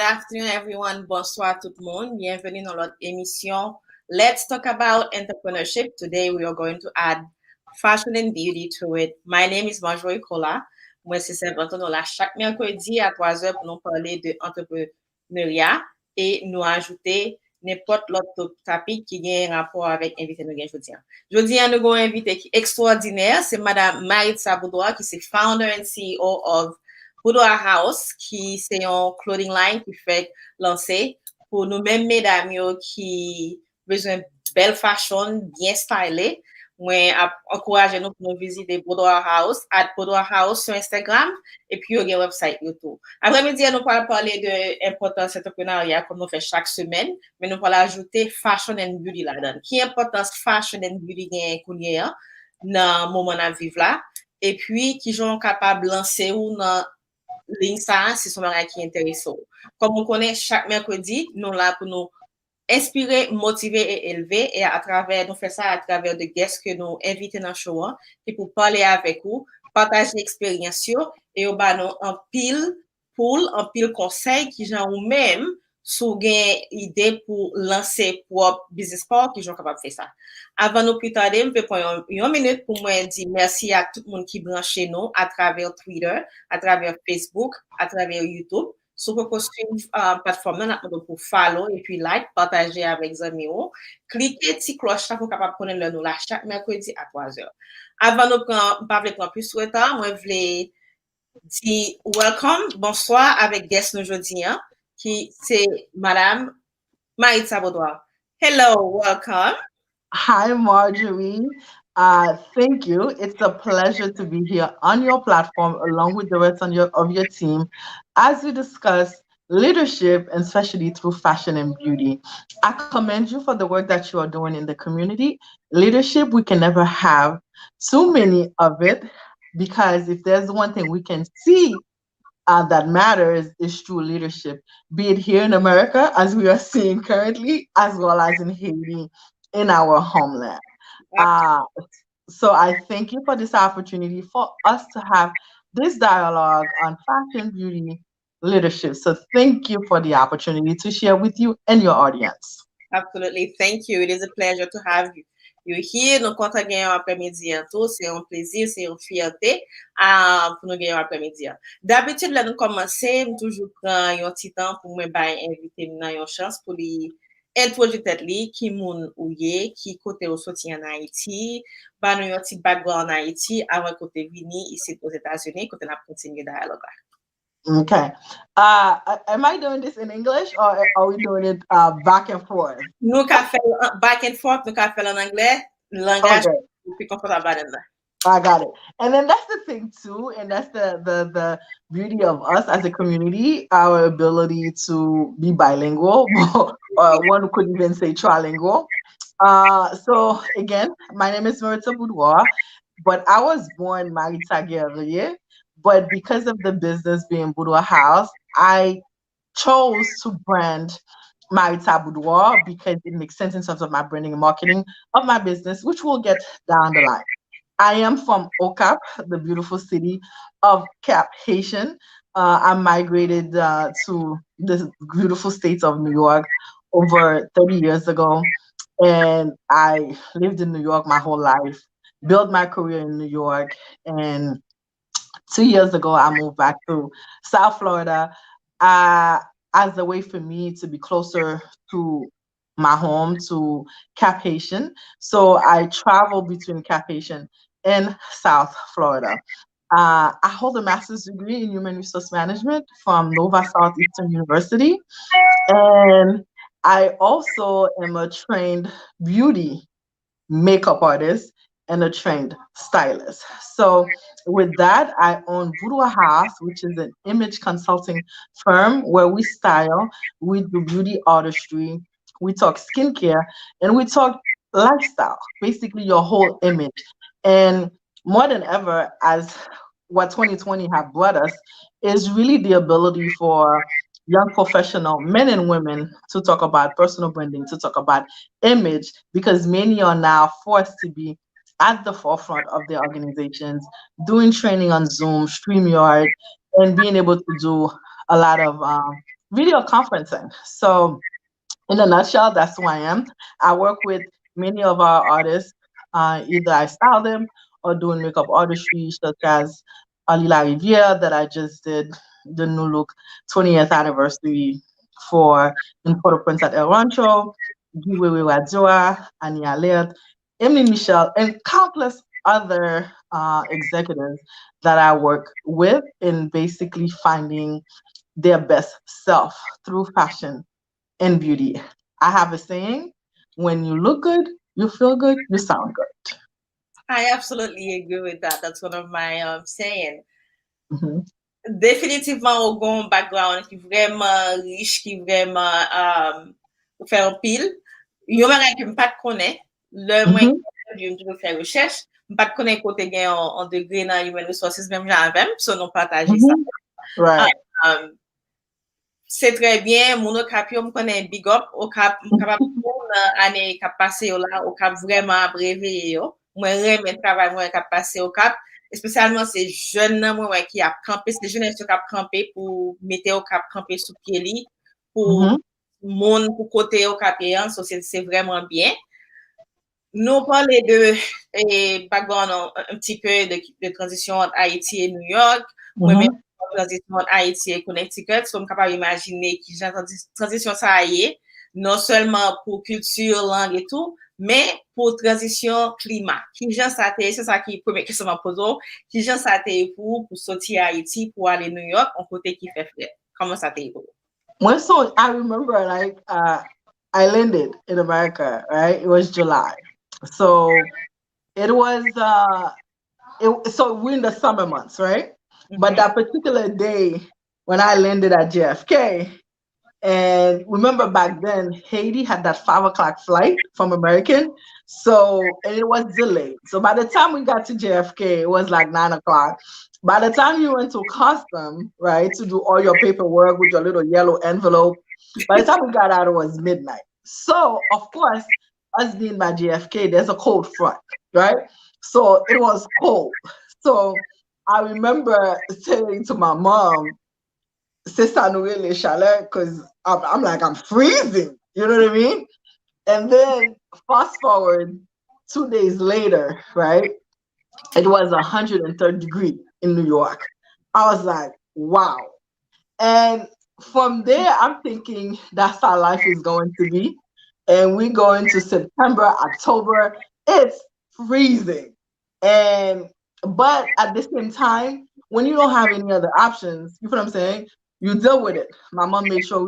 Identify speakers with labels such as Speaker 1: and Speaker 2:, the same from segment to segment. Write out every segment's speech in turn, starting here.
Speaker 1: afternoon, everyone. Bonsoir tout le monde. Bienvenue dans notre émission Let's Talk About Entrepreneurship. Today, we are going to add fashion and beauty to it. My name is Marjorie Kola. Moi, c'est Saint-Antoine. On l'a chaque mercredi à 3 heures pour nous parler de entrepreneuriat et nous ajouter n'importe l'autre topic qui a un rapport avec invité nous aujourd'hui. Aujourd'hui, nous avons un invité extraordinaire. C'est Madame Maritza Boudoir, qui est founder and CEO of Boudoir House, qui c'est un clothing line qui fait lancer pour nous-mêmes, mesdames, qui besoin de belle fashion, bien stylée. Moi, encouragez nous pour nous visiter Boudoir House, Boudoir House sur Instagram, et puis il y a un website YouTube. Après-midi, nous allons parler de l'importance de l'entrepreneuriat comme nous fait chaque semaine, mais nous allons ajouter fashion and beauty là-dedans. Qui est l'importance fashion and beauty dans le moment à vivre là, et puis qui sont capables de lancer ou dans l'Insta, si son bagage qui intéresse. Comme on connaît, chaque mercredi, nous là pour nous inspirer, motiver et élever. Et à travers, nous faisons ça à travers des guests que nous invitons dans le show, et pour parler avec vous, partager l'expérience, et au bas, nous en pile conseil qui genre ou même, sous gain idée pour lancer propre business part qui sont capables de faire ça. Avant nous plus tarder, je vais prendre une minute pour moi dire merci à tout le monde qui branche nous à travers Twitter, à travers Facebook, à travers YouTube. Si vous pouvez suivre plateforme pour follow et puis like, partager avec les amis. Cliquez sur cloche pour capable prendre le nous là chaque mercredi à 3 heures. Avant nous parler plus de temps, moi je voulais dire welcome, bonsoir avec guest nous aujourd'hui qui c'est Madame Maritza Boudoir. Hello, welcome.
Speaker 2: Hi, Marjorie. Thank you. It's a pleasure to be here on your platform along with the rest of your team as we discuss leadership, and especially through fashion and beauty. I commend you for the work that you are doing in the community. Leadership, we can never have too many of it because if there's one thing we can see that matters is true leadership, be it here in America, as we are seeing currently, as well as in Haiti, in our homeland. So I thank you for this opportunity for us to have this dialogue on fashion, beauty, leadership. So thank you for the opportunity to share with you and your audience.
Speaker 1: Absolutely. Thank you. It is a pleasure to have you here. Nous comptons gagner après-midi en tout. C'est un plaisir, c'est une fierté pour nous gagner après-midi. D'habitude, là, nous commençons, toujours prendre un petit temps pour me inviter dans une chance pour lui introduire tête-li, qui moun ou ye, qui côté au sorti en Haïti, bah nous un petit background en Haïti avant côté vini ici aux États-Unis, côté la continuer dialogue.
Speaker 2: Okay. Am I doing this in English or are we doing it back and forth?
Speaker 1: Nous qu'à faire back and forth, nous qu'à faire en anglais, langage plus confortable là-dedans.
Speaker 2: I got it. And then that's the thing too, and that's the beauty of us as a community, our ability to be bilingual, or one could even say trilingual. So again, my name is Maritza Boudoir, but I was born Maritza Guerrier, but because of the business being Boudoir House, I chose to brand Maritza Boudoir because it makes sense in terms of my branding and marketing of my business, which we'll get down the line. I am from OCAP, the beautiful city of Cap Haitian. I migrated to the beautiful state of New York over 30 years ago. And I lived in New York my whole life, built my career in New York. And 2 years ago, I moved back to South Florida as a way for me to be closer to my home, to Cap Haitian. So I travel between Cap Haitian and South Florida. I hold a master's degree in human resource management from Nova Southeastern University. And I also am a trained beauty makeup artist and a trained stylist. So with that, I own Boudoir House, which is an image consulting firm where we style, we do beauty artistry, we talk skincare, and we talk lifestyle, basically your whole image. And more than ever, as what 2020 have brought us, is really the ability for young professional men and women to talk about personal branding, to talk about image, because many are now forced to be at the forefront of their organizations, doing training on Zoom, StreamYard, and being able to do a lot of video conferencing. So in a nutshell, that's who I am. I work with many of our artists. Either I style them or doing makeup artistry, such as Alila Riviere that I just did the new look 20th anniversary for in Port-au-Prince at El Rancho, Giwewe Wadjoa, Annie Alert, Emily Michelle, and countless other executives that I work with in basically finding their best self through fashion and beauty. I have a saying, when you look good, you feel good, you sound good.
Speaker 1: I absolutely agree with that. That's one of my saying.
Speaker 2: Mhm.
Speaker 1: Definitivement, au gon background qui vraiment riche, qui vraiment fait un pile. Yo bagay que m'pas te connaît, le moins
Speaker 2: Mhm.
Speaker 1: que je toujours faire recherche, m'pas te connaît côté gain en degré dans human resources même j'avais, so nous partager ça.
Speaker 2: Mhm.
Speaker 1: Ah,
Speaker 2: Right.
Speaker 1: um, c'est très bien, mon cap yo me connaît big up, au cap capable pour année cap passé là, au cap vraiment abrévé yo. Moi remè travail moi cap passé au cap, spécialement ces jeunes nan moi qui a campé, ces jeunes qui a campé pour mettre au cap campé sous pied li pour
Speaker 2: Mhm.
Speaker 1: monde pour côté au cap et so c'est vraiment bien. Nous parler de background un petit peu de transition entre Haïti et New York. Moi-même,
Speaker 2: Mhm.
Speaker 1: transition entre Haïti et Connecticut, so je capable d'imaginer qui genre transition ça y est, non seulement pour culture, langue et tout, mais pour transition climat. Qui genre ça c'est ça qui première question m'a posé, qui genre ça pour sortir Haïti pour aller New York, en côté qui fait frais. Comment ça t'est pour?
Speaker 2: When so I remember like I landed in America, right? It was July. So it was so we're in the summer months, right? But
Speaker 1: Mhm.
Speaker 2: that particular day when I landed at JFK, and remember back then, Haiti had that 5 o'clock flight from American. So, and it was delayed. So by the time we got to JFK, it was like 9 o'clock. By the time you went to custom, right, to do all your paperwork with your little yellow envelope, by the time we got out, it was midnight. So, of course, us being by JFK, there's a cold front, right? So it was cold. So I remember saying to my mom, c'est ça nourrir les chaleurs because I'm like, I'm freezing. You know what I mean? And then fast forward 2 days later, right? It was 130 degrees in New York. I was like, wow. And from there, I'm thinking that's how life is going to be. And we go into September, October, it's freezing. And but at the same time, when you don't have any other options, you know what I'm saying? You deal with it. My mom made sure,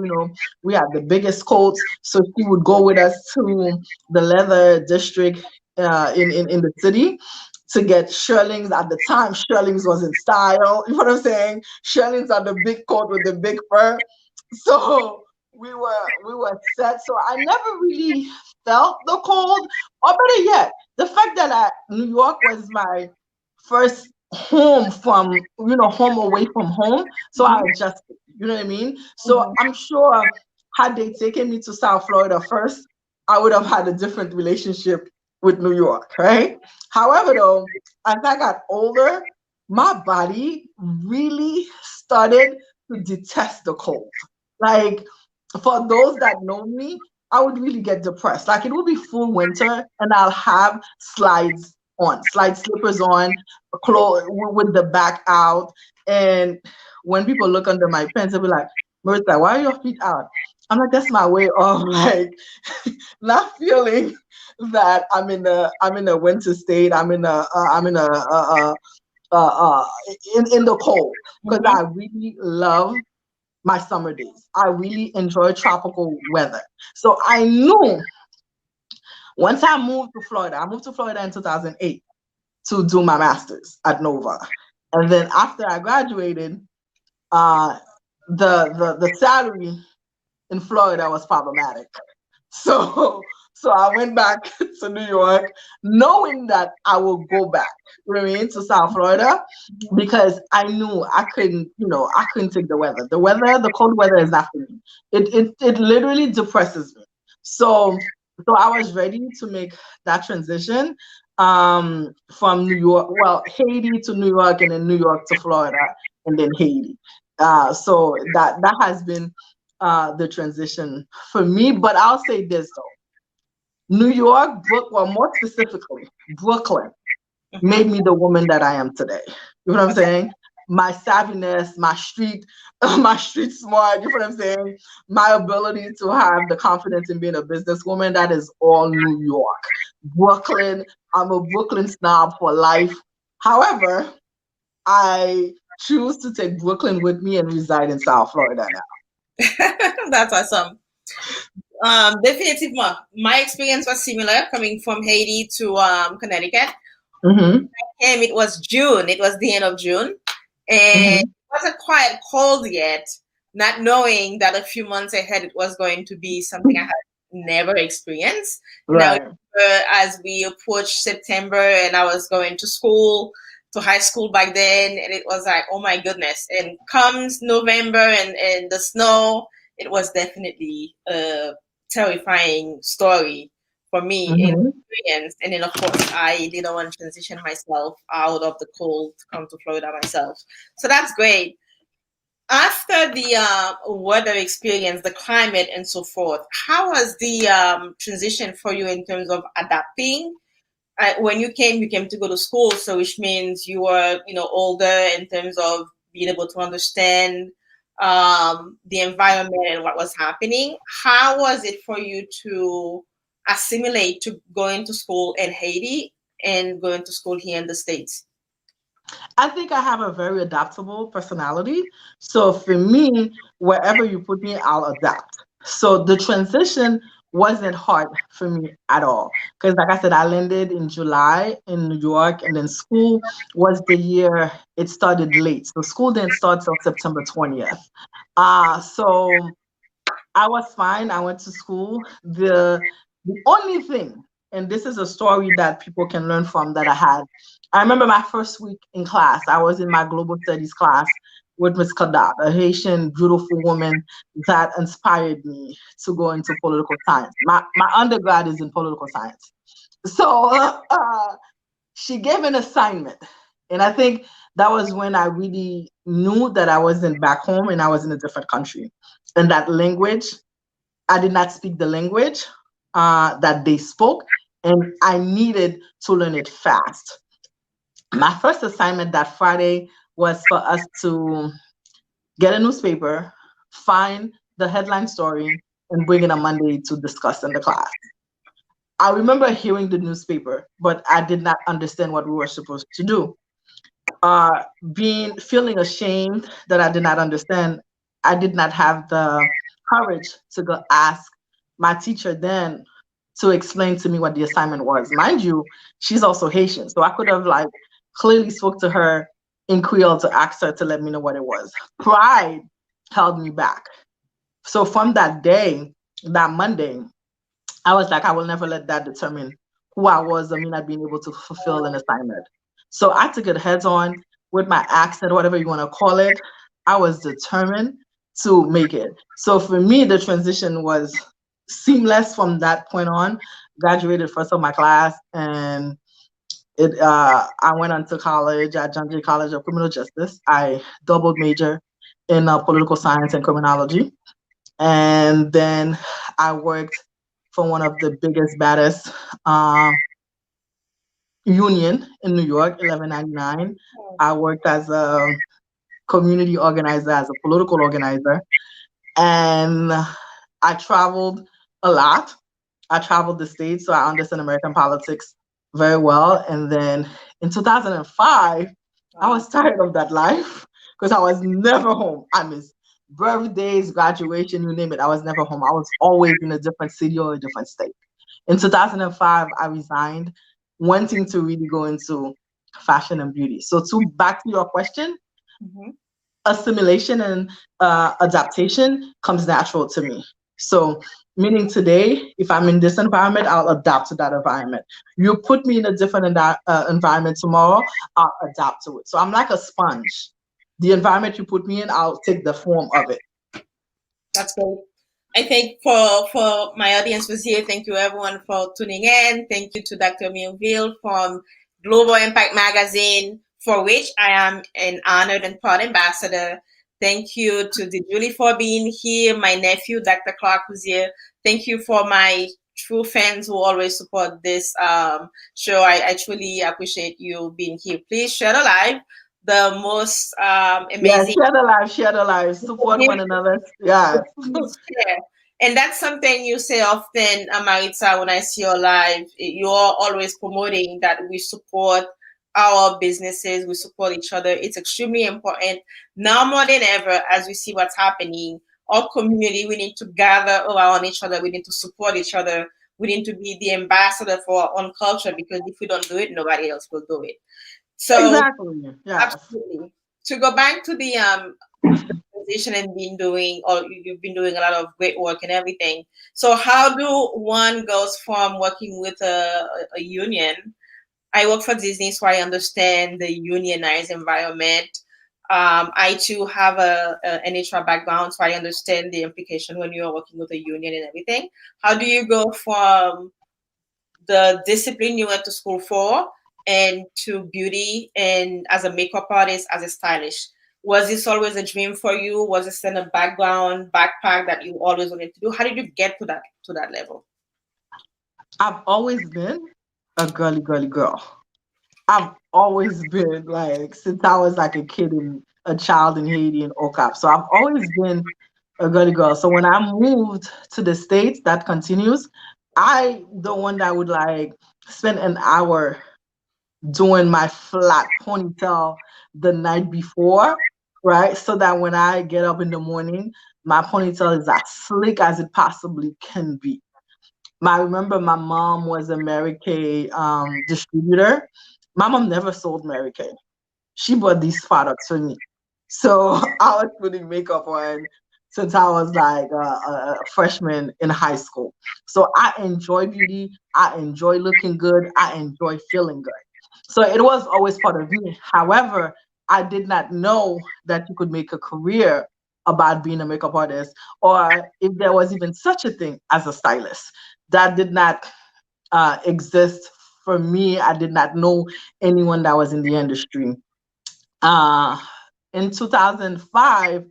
Speaker 2: we had the biggest coats. So she would go with us to the leather district in the city to get shirlings. At the time, shirlings was in style. You know what I'm saying? Shirlings are the big coat with the big fur. So we were set. So I never really felt the cold. Or better yet, the fact that New York was my first home from home away from home. So I
Speaker 1: Mhm.
Speaker 2: adjusted. You know what I mean? So
Speaker 1: Mhm.
Speaker 2: I'm sure had they taken me to South Florida first, I would have had a different relationship with New York, right? However, though, as I got older, my body really started to detest the cold. Like, for those that know me, I would really get depressed. Like, it would be full winter and I'll have slides on, slide slippers on, clothes with the back out. And when people look under my pants, they'll be like, Maritza, why are your feet out? I'm like, that's my way of like not feeling that I'm in a winter state. Uh, in the cold because
Speaker 1: Mhm.
Speaker 2: I really love my summer days. I really enjoy tropical weather. So I knew once I moved to Florida in 2008 to do my master's at Nova. And then after I graduated, uh, the salary in Florida was problematic. So so I went back to New York knowing that I will go back, you know what I mean, to South Florida because I knew I couldn't take the weather. The cold weather is not for me. It literally depresses me. So I was ready to make that transition from New York, well, Haiti to New York and then New York to Florida and then Haiti. So that has been the transition for me. But I'll say this though. New York, well, more specifically, Brooklyn
Speaker 1: Mm-hmm.
Speaker 2: made me the woman that I am today. You know what I'm
Speaker 1: Okay.
Speaker 2: saying? My savviness, my street, my street smart, you know what I'm saying? My ability to have the confidence in being a businesswoman, that is all New York. Brooklyn, I'm a Brooklyn snob for life. However, I choose to take Brooklyn with me and reside in South Florida
Speaker 1: That's awesome. Definitely, my experience was similar coming from Haiti to Connecticut.
Speaker 2: now.
Speaker 1: And it was June. It was the end of June, and
Speaker 2: Hmm.
Speaker 1: it wasn't quite cold yet. Not knowing that a few months ahead it was going to be something I had never experienced. And I
Speaker 2: Right.
Speaker 1: remember as we approached September, and I was going to school, to high school back then, and it was like, oh my goodness. And comes November and the snow, it was definitely a terrifying story for me in
Speaker 2: Hmm.
Speaker 1: experience. And then, of course, I didn't want to transition myself out of the cold to come to Florida myself. So that's great. After the weather experience, the climate, and so forth, how was the transition for you in terms of adapting? When you came to go to school, so which means you were, older in terms of being able to understand the environment and what was happening. How was it for you to assimilate to going to school in Haiti and going to school here in the States?
Speaker 2: I think I have a very adaptable personality. So for me, wherever you put me, I'll adapt. So the transition wasn't hard for me at all. Because, like I said, I landed in July in New York, and then school was the year it started late. So school didn't start till September 20th. So I was fine. I went to school. The only thing, and this is a story that people can learn from that I had. I remember my first week in class. I was in my global studies class with Miss Kadat, a Haitian beautiful woman that inspired me to go into political science. My undergrad is in political science. So she gave an assignment. And I think that was when I really knew that I wasn't back home and I was in a different country. And that language, I did not speak the language that they spoke, and I needed to learn it fast. My first assignment that Friday was for us to get a newspaper, find the headline story, and bring it on Monday to discuss in the class. I remember hearing the newspaper, but I did not understand what we were supposed to do. Being feeling ashamed that I did not understand, I did not have the courage to go ask my teacher then to explain to me what the assignment was. Mind you, she's also Haitian, so I could have like clearly spoke to her in Creole to ask her to let me know what it was. Pride held me back. So from that day, that Monday, I was like, I will never let that determine who I was or me not being able to fulfill an assignment. So I took it heads on with my accent, whatever you want to call it. I was determined to make it. So for me, the transition was seamless from that point on. Graduated first of my class, and I went on to college at John Jay College of Criminal Justice. I doubled major in political science and criminology. And then I worked for one of the biggest, baddest uh, union in New York, 1199. I worked as a community organizer, as a political organizer, and I traveled a lot. I traveled the States, so I understand American politics very well. And then in 2005, I
Speaker 1: Wow.
Speaker 2: was tired of that life because I was never home. I miss birthdays, graduation, you name it. I was never home. I was always in a different city or a different state. In 2005, I resigned, wanting to really go into fashion and beauty. So, to back to your question,
Speaker 1: Mhm.
Speaker 2: assimilation and adaptation comes natural to me. So, meaning today, if I'm in this environment, I'll adapt to that environment. You put me in a different environment tomorrow, I'll adapt to it. So, I'm like a sponge. The environment you put me in, I'll take the form of it.
Speaker 1: That's great. I think for my audience was here, thank you everyone for tuning in. Thank you to Dr. Millville from Global Impact Magazine, for which I am an honored and proud ambassador. Thank you to the Julie for being here. My nephew, Dr. Clark, who's here. Thank you for my true fans who always support this show. I truly appreciate you being here. Please share the live. The most
Speaker 2: Yeah,
Speaker 1: amazing.
Speaker 2: share the life, support one another. Yeah.
Speaker 1: Yeah. And that's something you say often, Maritza, when I see your live. You're always promoting that we support our businesses, we support each other. It's extremely important now more than ever as we see what's happening. Our community, we need to gather around each other, we need to support each other, we need to be the ambassador for our own culture because if we don't do it, nobody else will do it. So,
Speaker 2: Exactly. Yes.
Speaker 1: absolutely. To go back to the position and been doing, or you've been doing a lot of great work and everything. So how do one goes from working with a union? I work for Disney, so I understand the unionized environment. I too have an HR background, so I understand the implication when you're working with a union and everything. How do you go from the discipline you went to school for and to beauty and as a makeup artist, as a stylist? Was this always a dream for you? Was this in a background backpack that you always wanted to do? How did you get to that level?
Speaker 2: I've always been a girly girl. I've always been like since I was like a kid and a child in Haiti and OCAP. So I've always been a girly girl. So when I moved to the States, that continues. I the one that would like spend an hour doing my flat ponytail the night before, right? So that when I get up in the morning, my ponytail is as slick as it possibly can be. I remember my mom was a Mary Kay distributor. My mom never sold Mary Kay. She bought these products for me. So I was putting makeup on since I was like a freshman in high school. So I enjoy beauty. I enjoy looking good. I enjoy feeling good. So it was always part of me. However, I did not know that you could make a career about being a makeup artist or if there was even such a thing as a stylist. That did not exist for me. I did not know anyone that was in the industry. Uh, in 2005,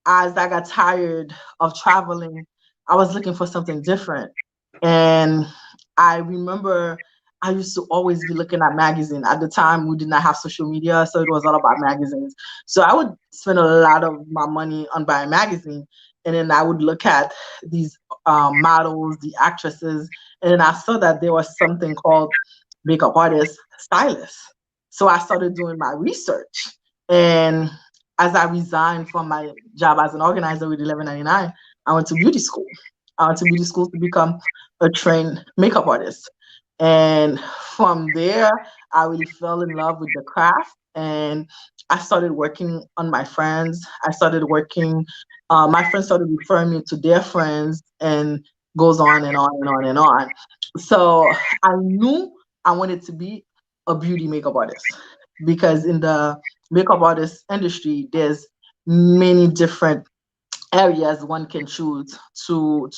Speaker 2: as I got tired of traveling, I was looking for something different. And I remember I used to always be looking at magazines. At the time, we did not have social media, so it was all about magazines. So I would spend a lot of my money on buying magazine, and then I would look at these models, the actresses, and then I saw that there was something called makeup artist, stylist. So I started doing my research, and as I resigned from my job as an organizer with 1199, I went to beauty school. I went to beauty school to become a trained makeup artist. And from there, I really fell in love with the craft and I started working on my friends. I started working, my friends started referring me to their friends and goes on and on and on and on. So I knew I wanted to be a beauty makeup artist because in the makeup artist industry, there's many different areas one can choose to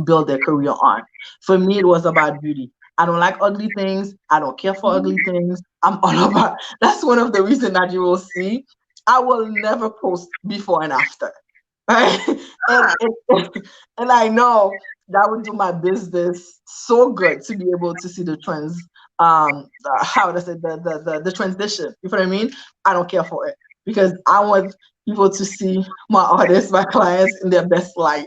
Speaker 2: build their career on. For me, it was about beauty. I don't like ugly things. I don't care for ugly things. I'm all about. That's one of the reasons that you will see. I will never post before and after. Right? and,
Speaker 1: Ah,
Speaker 2: and and I know that would do my business so good to be able to see the trends. How to say the transition. You know what I mean? I don't care for it because I want people to see my artists, my clients in their best light.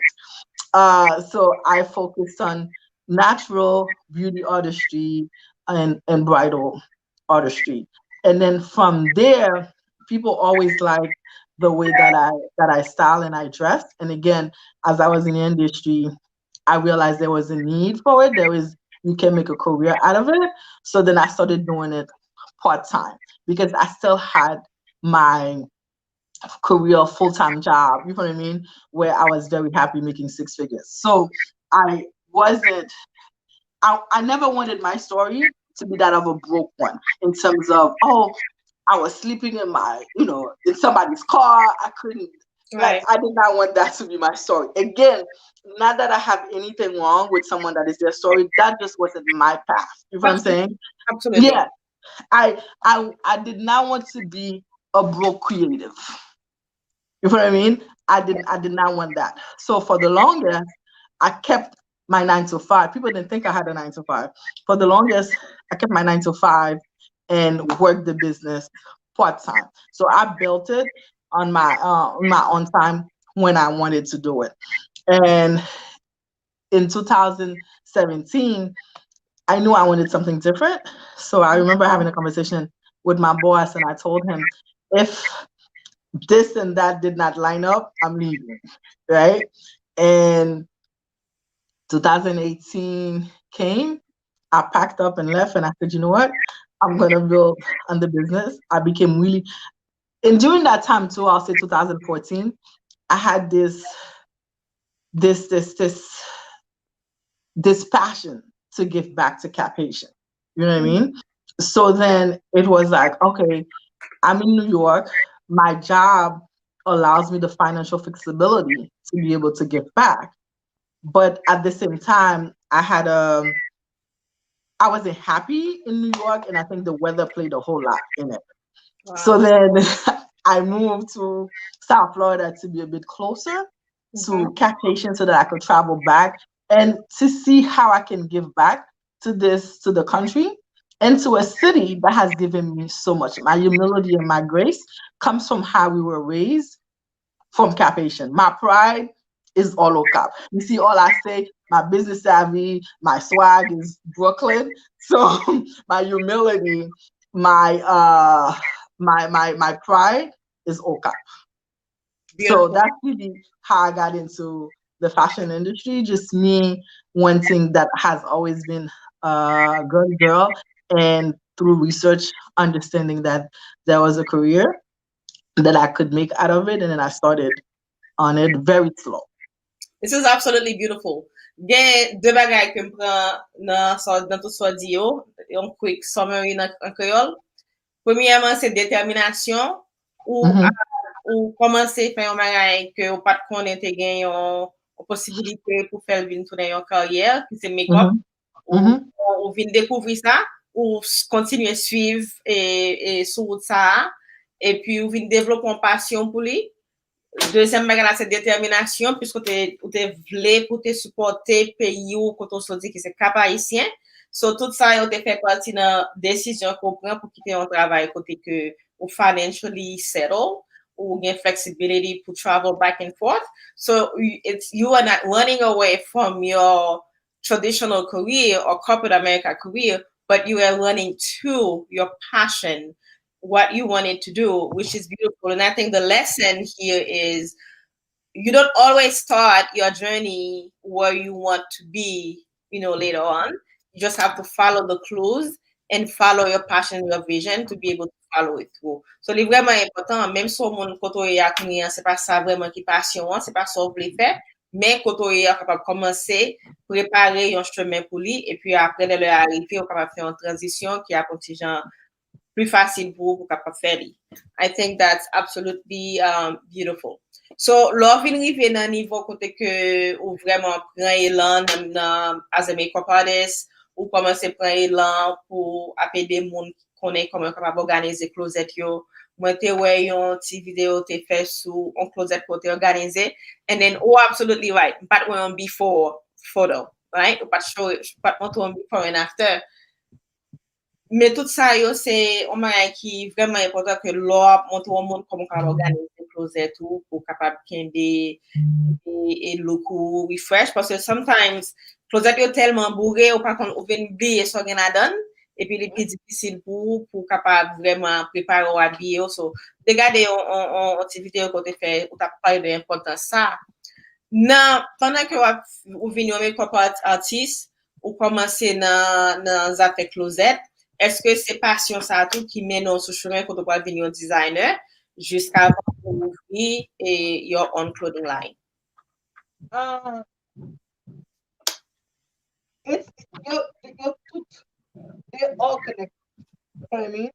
Speaker 2: So I focused on natural beauty artistry and bridal artistry. And then from there, people always like the way that I style and I dress. And again, as I was in the industry, I realized there was a need for it. There was you can make a career out of it. So then I started doing it part time because I still had my career full-time job, you know what I mean, where I was very happy making six figures. So I wasn't I never wanted my story to be that of a broke one in terms of, oh, I was sleeping in my, in somebody's car. I couldn't like
Speaker 1: right.
Speaker 2: I did not want that to be my story. Again, not that I have anything wrong with someone that is their story. That just wasn't my path. You know what I'm
Speaker 1: Absolutely.
Speaker 2: saying?
Speaker 1: Absolutely.
Speaker 2: Yeah. I did not want to be a broke creative. You know what I mean? I did not want that. So for the longest, I kept my 9 to 5. People didn't think I had a 9 to 5. For the longest, I kept my 9 to 5 and worked the business part time. So I built it on my own time when I wanted to do it. And in 2017, I knew I wanted something different. So I remember having a conversation with my boss, and I told him, if this and that did not line up, I'm leaving. Right. And 2018 came, I packed up and left, and I said, you know what? I'm going to build on the business. I became really, and during that time too, I'll say 2014, I had this, this, this, this passion to give back to Cap Haitian. You know what I mean? So then it was like, okay, I'm in New York. My job allows me the financial flexibility to be able to give back. But at the same time, I wasn't happy in New York, and I think the weather played a whole lot in it. So
Speaker 1: Wow.
Speaker 2: then I moved to South Florida to be a bit closer
Speaker 1: Mhm.
Speaker 2: to Cap Haitian so that I could travel back and to see how I can give back to the country and to a city that has given me so much. My humility and my grace comes from how we were raised from Cap Haitian. My pride is all low cap. You see, all I say, my business savvy, my swag is Brooklyn. So my humility, my my pride is all cap. So
Speaker 1: Beautiful.
Speaker 2: that's really how I got into the fashion industry. Just me wanting that has always been a good girl, and through research, understanding that there was a career that I could make out of it, and then I started on it very slow.
Speaker 1: This is absolutely beautiful. Gen deux bagay ke m pran nan tout so di yo, yon quick summary nan Creole. Premièrement, c'est détermination ou
Speaker 2: Hmm.
Speaker 1: ou komanse fè yon bagay ke ou pat konen te gen yon posibilite pou fèl vin tounen yon karyer, ki se make-up,
Speaker 2: Hmm.
Speaker 1: ou,
Speaker 2: Hmm.
Speaker 1: ou vin dekouvri sa, ou kontinue suiv sou route sa, et puis ou vin devlop yon passion pou li. Deuxième bagage, c'est détermination, puisque ou te vle pour te supporter pays ou quand on se dit que c'est cap haïtien. So, tout ça, on te fait partie de décision qu'on prend pour quitter un travail côté que ou financially settle ou gain flexibility to travel back and forth. So, you are not running away from your traditional career or corporate America career, but you are running to your passion, what you wanted to do, which is beautiful. And I think the lesson here is you don't always start your journey where you want to be, later on. You just have to follow the clues and follow your passion, your vision to be able to follow it through. So, c'est vraiment important, même si mon côté à client, c'est pas ça vraiment qui passion, c'est pas ça que vous voulez faire, mais côté est capable de commencer, préparer un chemin pour lui, et puis après, de l'arrivée, on capable de faire une transition qui a contingent plus facile pour capable faire. I think that's absolutely beautiful. So, lò fin rive nan nivou kote ke ou vreman pren elan as a makeup artist, ou komanse pren elan pou apede moun konen koman kapab organize closet yo. Mwen te wè yon ti video te fè sou on closet ko te organize. And then, absolutely right. Pat wè yon before photo, right? Ou pat montre yon before and after. Mais tout ça, c'est un bagay qui vraiment important que l'on montre au monde comment on organise le closet tout pour capable kembe et look refresh parce que sometimes closet est tellement bourré ou pas qu'on ouvre oublier ce qu'on a donné et puis il est plus difficile pour capable vraiment préparer ou habiller so regarder on activité qu'on te fait ou t'as parlé de l'importance ça non pendant que ou venir make-up artist ou commencer dans affaire closet. Est-ce que c'est passion ça tout qui mène sur chemin quand on va devenir un designer jusqu'à ouvrir et your own clothing line?
Speaker 2: Uh, it's you put they're all connected. You know what I mean?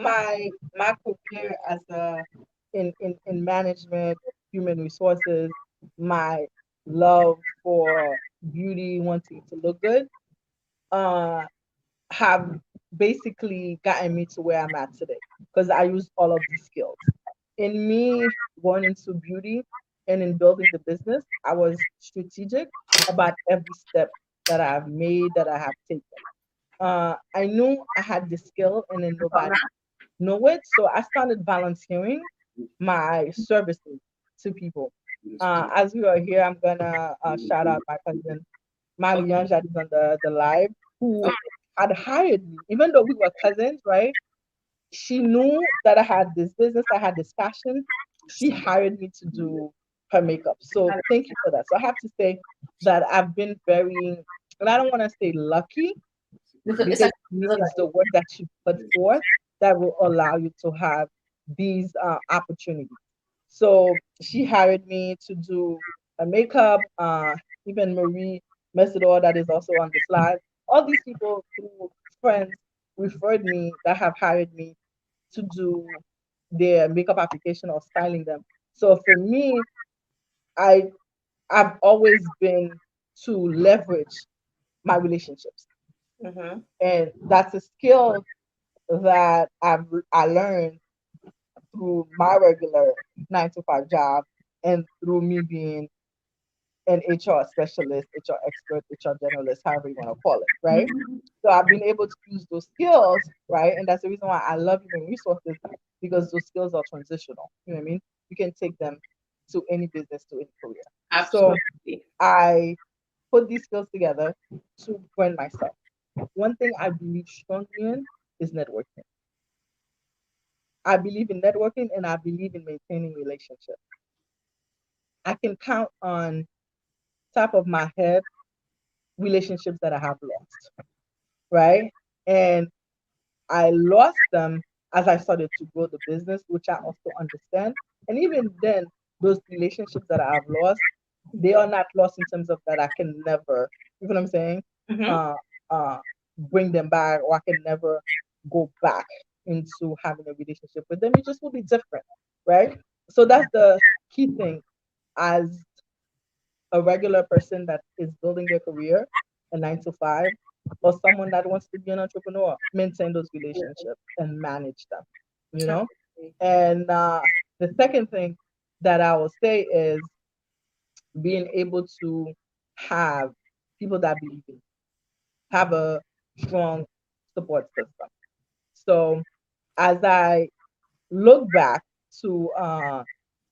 Speaker 2: My career as a in management, human resources, my love for beauty, wanting to look good, uh, have basically gotten me to where I'm at today because I use all of these skills. In me going into beauty and in building the business, I was strategic about every step that I've made, that I have taken. I knew I had the skill and then nobody know it. So I started volunteering my services to people. As we are here, I'm gonna shout out my cousin Marianne that is on the live, who had hired me, even though we were cousins, right? She knew that I had this business, I had this passion. She hired me to do her makeup. So thank you for that. So I have to say that I've been very, and I don't want to say lucky, because to me it's the work that you put forth that will allow you to have these opportunities. So she hired me to do a makeup. Even Marie Messidor, that is also on the slide. All these people through friends referred me, that have hired me to do their makeup application or styling them. So for me, I I've always been to leverage my relationships,
Speaker 1: Mm-hmm.
Speaker 2: and that's a skill that I learned through my regular 9 to 5 job, and through me being an HR specialist, HR expert, HR generalist, however you want to call it, right? So I've been able to use those skills, right? And that's the reason why I love human resources, because those skills are transitional. You know what I mean? You can take them to any business, to any career. So
Speaker 1: Absolutely.
Speaker 2: I put these skills together to brand myself. One thing I believe strongly in is networking. I believe in networking and I believe in maintaining relationships. I can count on top of my head relationships that I have lost, right? And I lost them as I started to grow the business, which I also understand. And even then, those relationships that I have lost, they are not lost in terms of that I can never, you know what I'm saying?
Speaker 1: Mm-hmm.
Speaker 2: Uh, uh, Bring them back, or I can never go back into having a relationship with them. It just will be different, right? So that's the key thing as a regular person that is building their career, a 9 to 5, or someone that wants to be an entrepreneur, maintain those relationships and manage them, you know?
Speaker 1: Absolutely.
Speaker 2: And the second thing that I will say is being able to have people that believe in you, have a strong support system. So as I look back to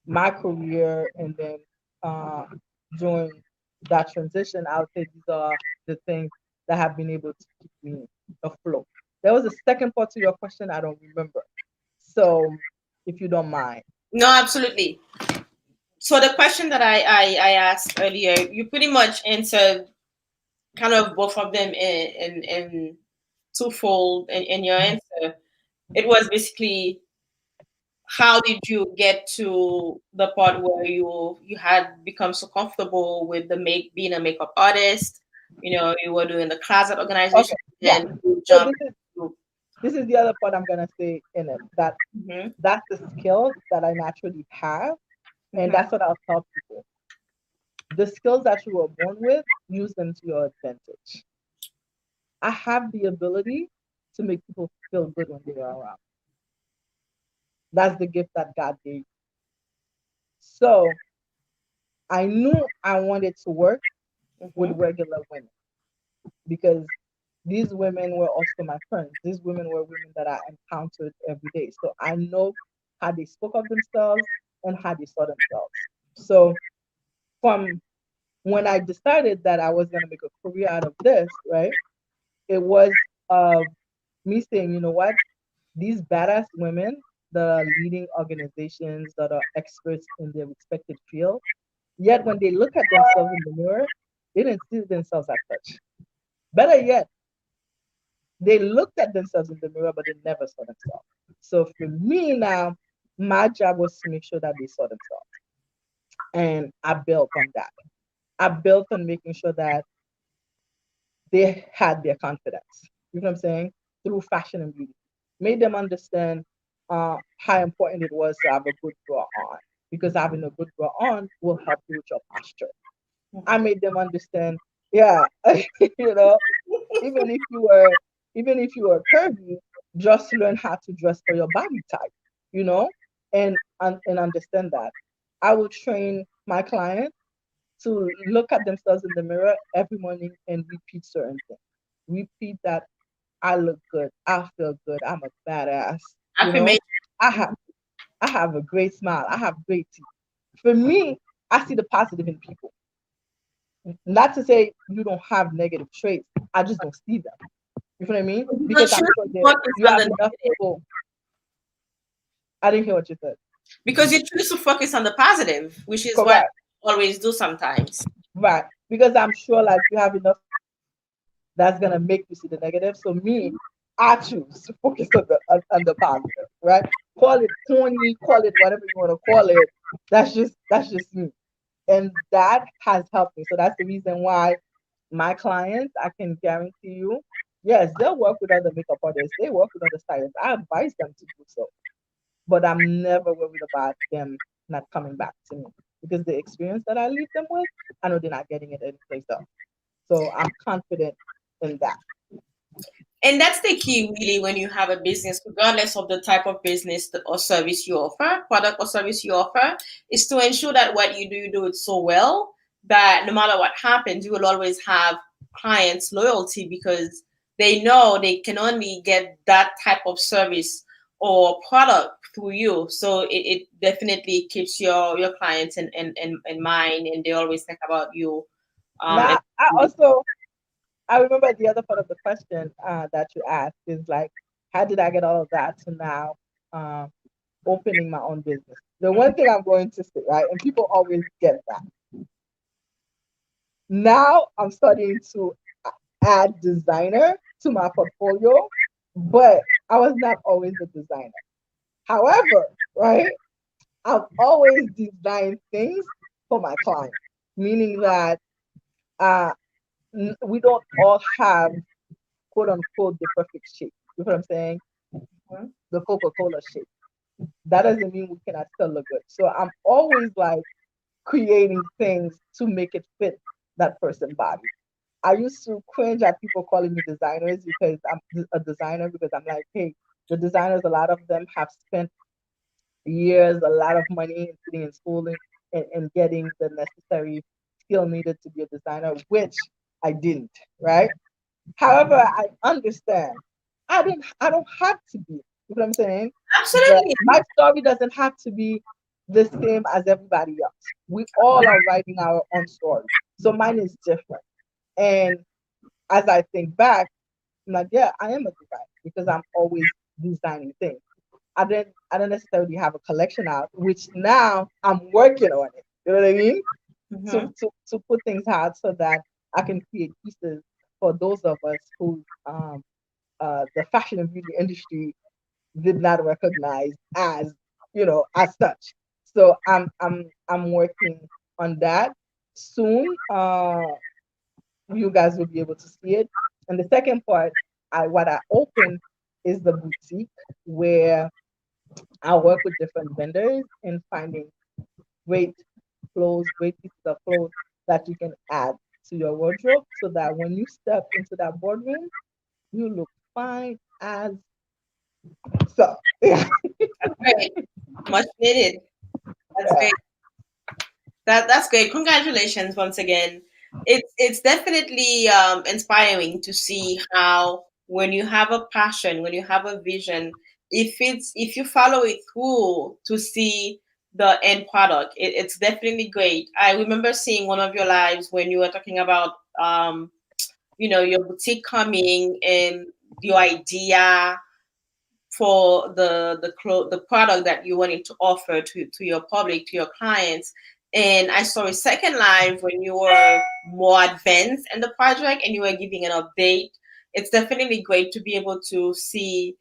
Speaker 2: my career, and then uh, during that transition, I would say these are the things that have been able to keep me afloat. There was a second part to your question I don't remember. So if you don't mind.
Speaker 1: No, absolutely. So the question that I asked earlier, you pretty much answered kind of both of them in twofold in your answer. It was basically how did you get to the part where you had become so comfortable with the make being a makeup artist? You know, you were doing the closet
Speaker 2: Okay,
Speaker 1: organization,
Speaker 2: yeah.
Speaker 1: then you
Speaker 2: So
Speaker 1: jumped to.
Speaker 2: this is the other part I'm gonna say in it, that
Speaker 1: Mhm,
Speaker 2: that's the skills that I naturally have, and
Speaker 1: mhm.
Speaker 2: that's what I'll tell people. The skills that you were born with, use them to your advantage. I have the ability to make people feel good when they are around. That's the gift that God gave. So I knew I wanted to work with
Speaker 1: Mhm.
Speaker 2: regular women, because these women were also my friends. These women were women that I encountered every day. So I know how they spoke of themselves and how they saw themselves. So from when I decided that I was going to make a career out of this, right, it was me saying, you know what, these badass women that are leading organizations, that are experts in their respected field, yet when they look at themselves in the mirror, they didn't see themselves as such. Better yet, they looked at themselves in the mirror, but they never saw themselves. So for me now, my job was to make sure that they saw themselves. And I built on that. I built on making sure that they had their confidence. You know what I'm saying? Through fashion and beauty. Made them understand how important it was to have a good bra on, because having a good bra on will help you with your posture. I made them understand, yeah, you know, even if you were even if you were curvy, just learn how to dress for your body type, you know? and understand that. I will train my clients to look at themselves in the mirror every morning and repeat certain things. Repeat that I look good, I feel good, I'm a badass. You know,
Speaker 1: Affirmation.
Speaker 2: I have I have a great smile, I have great teeth. For me, I see the positive in people. Not to say you don't have negative traits, I just don't see them. You know what I mean?
Speaker 1: You don't
Speaker 2: Because I'm
Speaker 1: choose
Speaker 2: sure
Speaker 1: to
Speaker 2: that
Speaker 1: focus
Speaker 2: you
Speaker 1: on
Speaker 2: have
Speaker 1: the
Speaker 2: enough
Speaker 1: negative
Speaker 2: people. I didn't hear what you said.
Speaker 1: because you choose to focus on the positive, which is what
Speaker 2: Correct.
Speaker 1: I always do sometimes.
Speaker 2: Right. Because I'm sure like you have enough people that's gonna make you see the negative. So me, I choose to focus on the positive, right? Call it corny, call it whatever you want to call it. That's just me. And that has helped me. So that's the reason why my clients, I can guarantee you, yes, they'll work with other makeup artists, they work with other stylists. I advise them to do so. But I'm never worried about them not coming back to me because the experience that I leave them with, I know they're not getting it anyplace else. So I'm confident in that.
Speaker 1: And that's the key, really, when you have a business, regardless of the type of business or service you offer, product or service you offer, is to ensure that what you do it so well that no matter what happens, you will always have clients' loyalty because they know they can only get that type of service or product through you. So it definitely keeps your clients in mind, and they always think about you.
Speaker 2: Now,
Speaker 1: And
Speaker 2: I remember the other part of the question that you asked is like, how did I get all of that to now um, opening my own business? The one thing I'm going to say, right, and people always get that. Now I'm starting to add designer to my portfolio, but I was not always a designer. However, right, I've always designed things for my clients, meaning that uh, we don't all have quote unquote the perfect shape. You know what I'm saying? The Coca-Cola shape. That doesn't mean we cannot still look good. So I'm always like creating things to make it fit that person's body. I used to cringe at people calling me designers because I'm a designer because I'm like, hey, the designers, a lot of them have spent years, a lot of money in sitting in schooling and getting the necessary skill needed to be a designer, which I didn't, right? However, I understand. I don't have to be. You know what I'm saying?
Speaker 1: absolutely.
Speaker 2: My story doesn't have to be the same as everybody else. We all are writing our own story. So mine is different. And as I think back, I'm like, yeah, I am a designer because I'm always designing things. I don't necessarily have a collection out, which now I'm working on it. You know what I mean?
Speaker 1: Mhm.
Speaker 2: To put things out so that I can create pieces for those of us who the fashion and beauty industry did not recognize as as such. So I'm working on that soon. You guys will be able to see it. And the second part, what I open is the boutique where I work with different vendors in finding great clothes, great pieces of clothes that you can add to your wardrobe so that when you step into that boardroom, you look fine as so. Yeah.
Speaker 1: That's great. Much needed. That's
Speaker 2: Yeah.
Speaker 1: great. That's great. Congratulations once again. It's definitely inspiring to see how when you have a passion, when you have a vision, if you follow it through to see the end product, it's definitely great. I remember seeing one of your lives when you were talking about your boutique coming and your idea for the product that you wanted to offer to your public, to your clients. And I saw a second live when you were more advanced in the project and you were giving an update. It's definitely great to be able to see,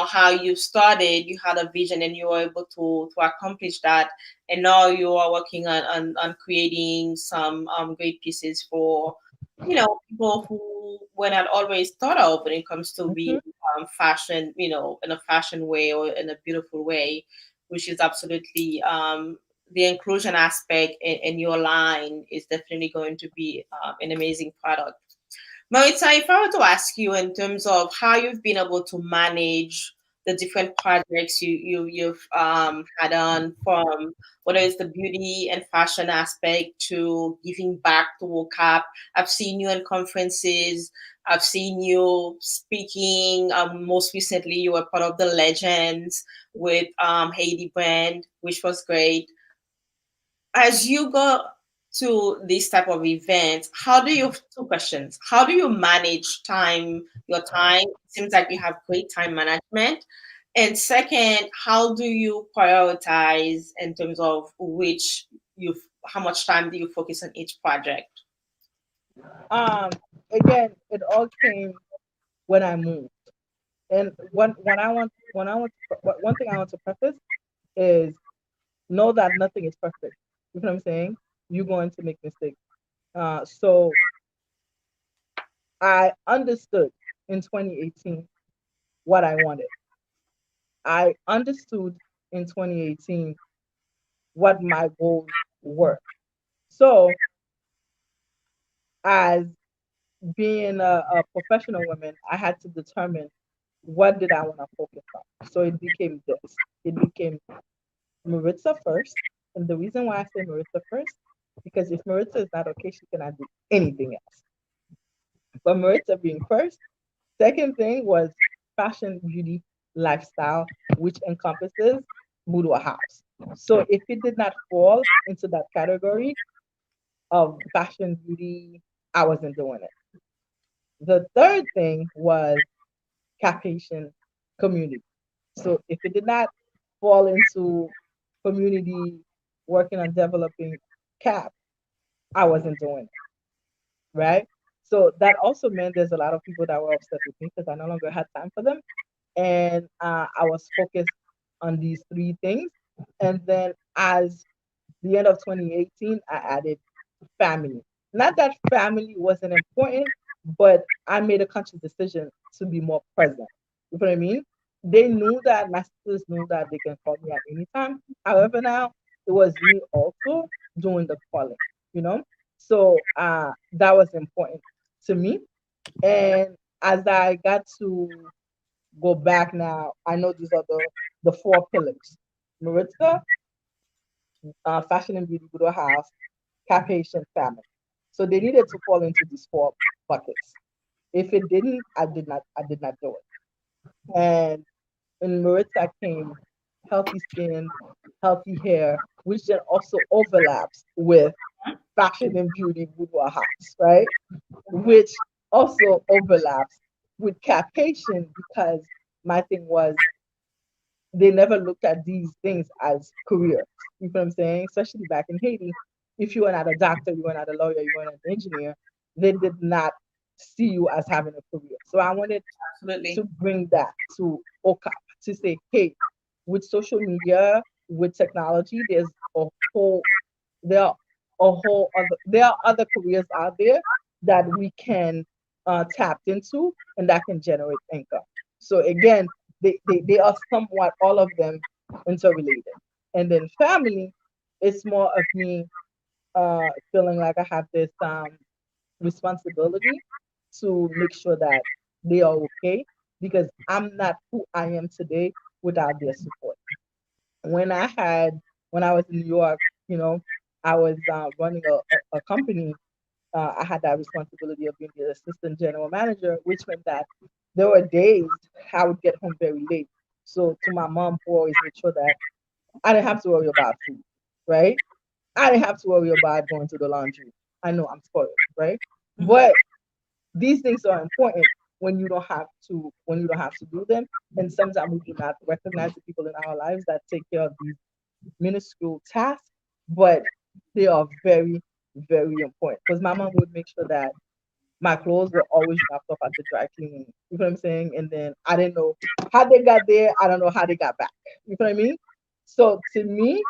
Speaker 1: how you started, you had a vision and you were able to accomplish that. And now you are working on creating some great pieces for people who were not always thought of when it comes to being
Speaker 2: Mhm.
Speaker 1: fashion, in a fashion way or in a beautiful way, which is absolutely the inclusion aspect in your line is definitely going to be an amazing product. Maritza, if I were to ask you in terms of how you've been able to manage the different projects you've had on, from whether it's the beauty and fashion aspect to giving back to WOCAP. I've seen you in conferences. I've seen you speaking. Most recently, you were part of the Legends with Haiti Brand, which was great. As you go to this type of event, how do you, two questions, how do you manage your time? It seems like you have great time management. And second, how do you prioritize in terms of you how much time do you focus on each project?
Speaker 2: Um, Again, it all came when I moved. And one thing I want to preface is know that nothing is perfect. You know what I'm saying? You're going to make mistakes. So I understood in 2018 what I wanted. I understood in 2018 what my goals were. So as being a professional woman, I had to determine what did I want to focus on. So it became this. It became Maritza first. And the reason why I say Maritza first, because if Maritza is not okay, she cannot do anything else. But Maritza being first, second thing was fashion, beauty, lifestyle, which encompasses Boudoir House. So if it did not fall into that category of fashion, beauty, I wasn't doing it. The third thing was Cap-Haitian community. So if it did not fall into community working on developing CAP, I wasn't doing it, right? So that also meant there's a lot of people that were upset with me because I no longer had time for them. And I was focused on these three things. And then as the end of 2018, I added family. Not that family wasn't important, but I made a conscious decision to be more present. You know what I mean? They knew that my sisters knew that they can call me at any time. However, now it was me also doing the calling, you know? So that was important to me. And as I got to go back now, I know these are the four pillars. Maritza, fashion and beauty, Budo House, Cap-Haitian family. So they needed to fall into these four buckets. If it didn't, I did not do it. And in Maritza came healthy skin, healthy hair, which then also overlaps with fashion and beauty boudoir house, right? Which also overlaps with Cap-Haitian because my thing was they never looked at these things as careers. You know what I'm saying? Especially back in Haiti, if you were not a doctor, you were not a lawyer, you were not an engineer, they did not see you as having a career. So I wanted to
Speaker 1: Absolutely.
Speaker 2: bring that to OCAP to say, hey, with social media, with technology, a whole there are there are other careers out there that we can tap into and that can generate income. So again, they are somewhat all of them interrelated. And then family, it's more of me feeling like I have this responsibility to make sure that they are okay because I'm not who I am today without their support. When I had when I was in New York, you know, I was running a company. I had that responsibility of being the assistant general manager, which meant that there were days I would get home very late. So to my mom, who always made sure that I didn't have to worry about food, right? I didn't have to worry about going to the laundry. I know I'm spoiled, right?
Speaker 1: Mhm.
Speaker 2: But these things are important when you don't have to do them. And sometimes we do not recognize the people in our lives that take care of these minuscule tasks, but they are very, very important. Because my mom would make sure that my clothes were always dropped off at the dry cleaning. You know what I'm saying? And then I didn't know how they got there. I don't know how they got back. You know what I mean? So to me,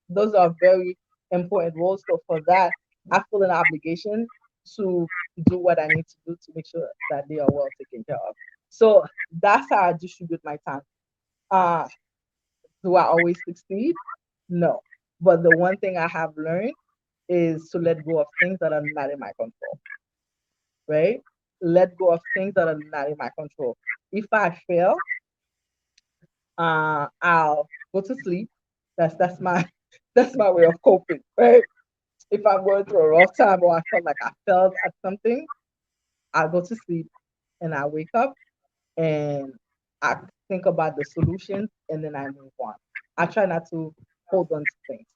Speaker 2: those are very important roles. So for that, I feel an obligation to do what I need to do to make sure that they are well taken care of. So that's how I distribute my time. Uh, do I always succeed? No. But the one thing I have learned is to let go of things that are not in my control, right? Let go of things that are not in my control. If I fail, I'll go to sleep. That's my that's my way of coping, right? If I'm going through a rough time or I felt like I failed at something, I'll go to sleep and I wake up and I think about the solutions and then I move on. I try not to hold on to things.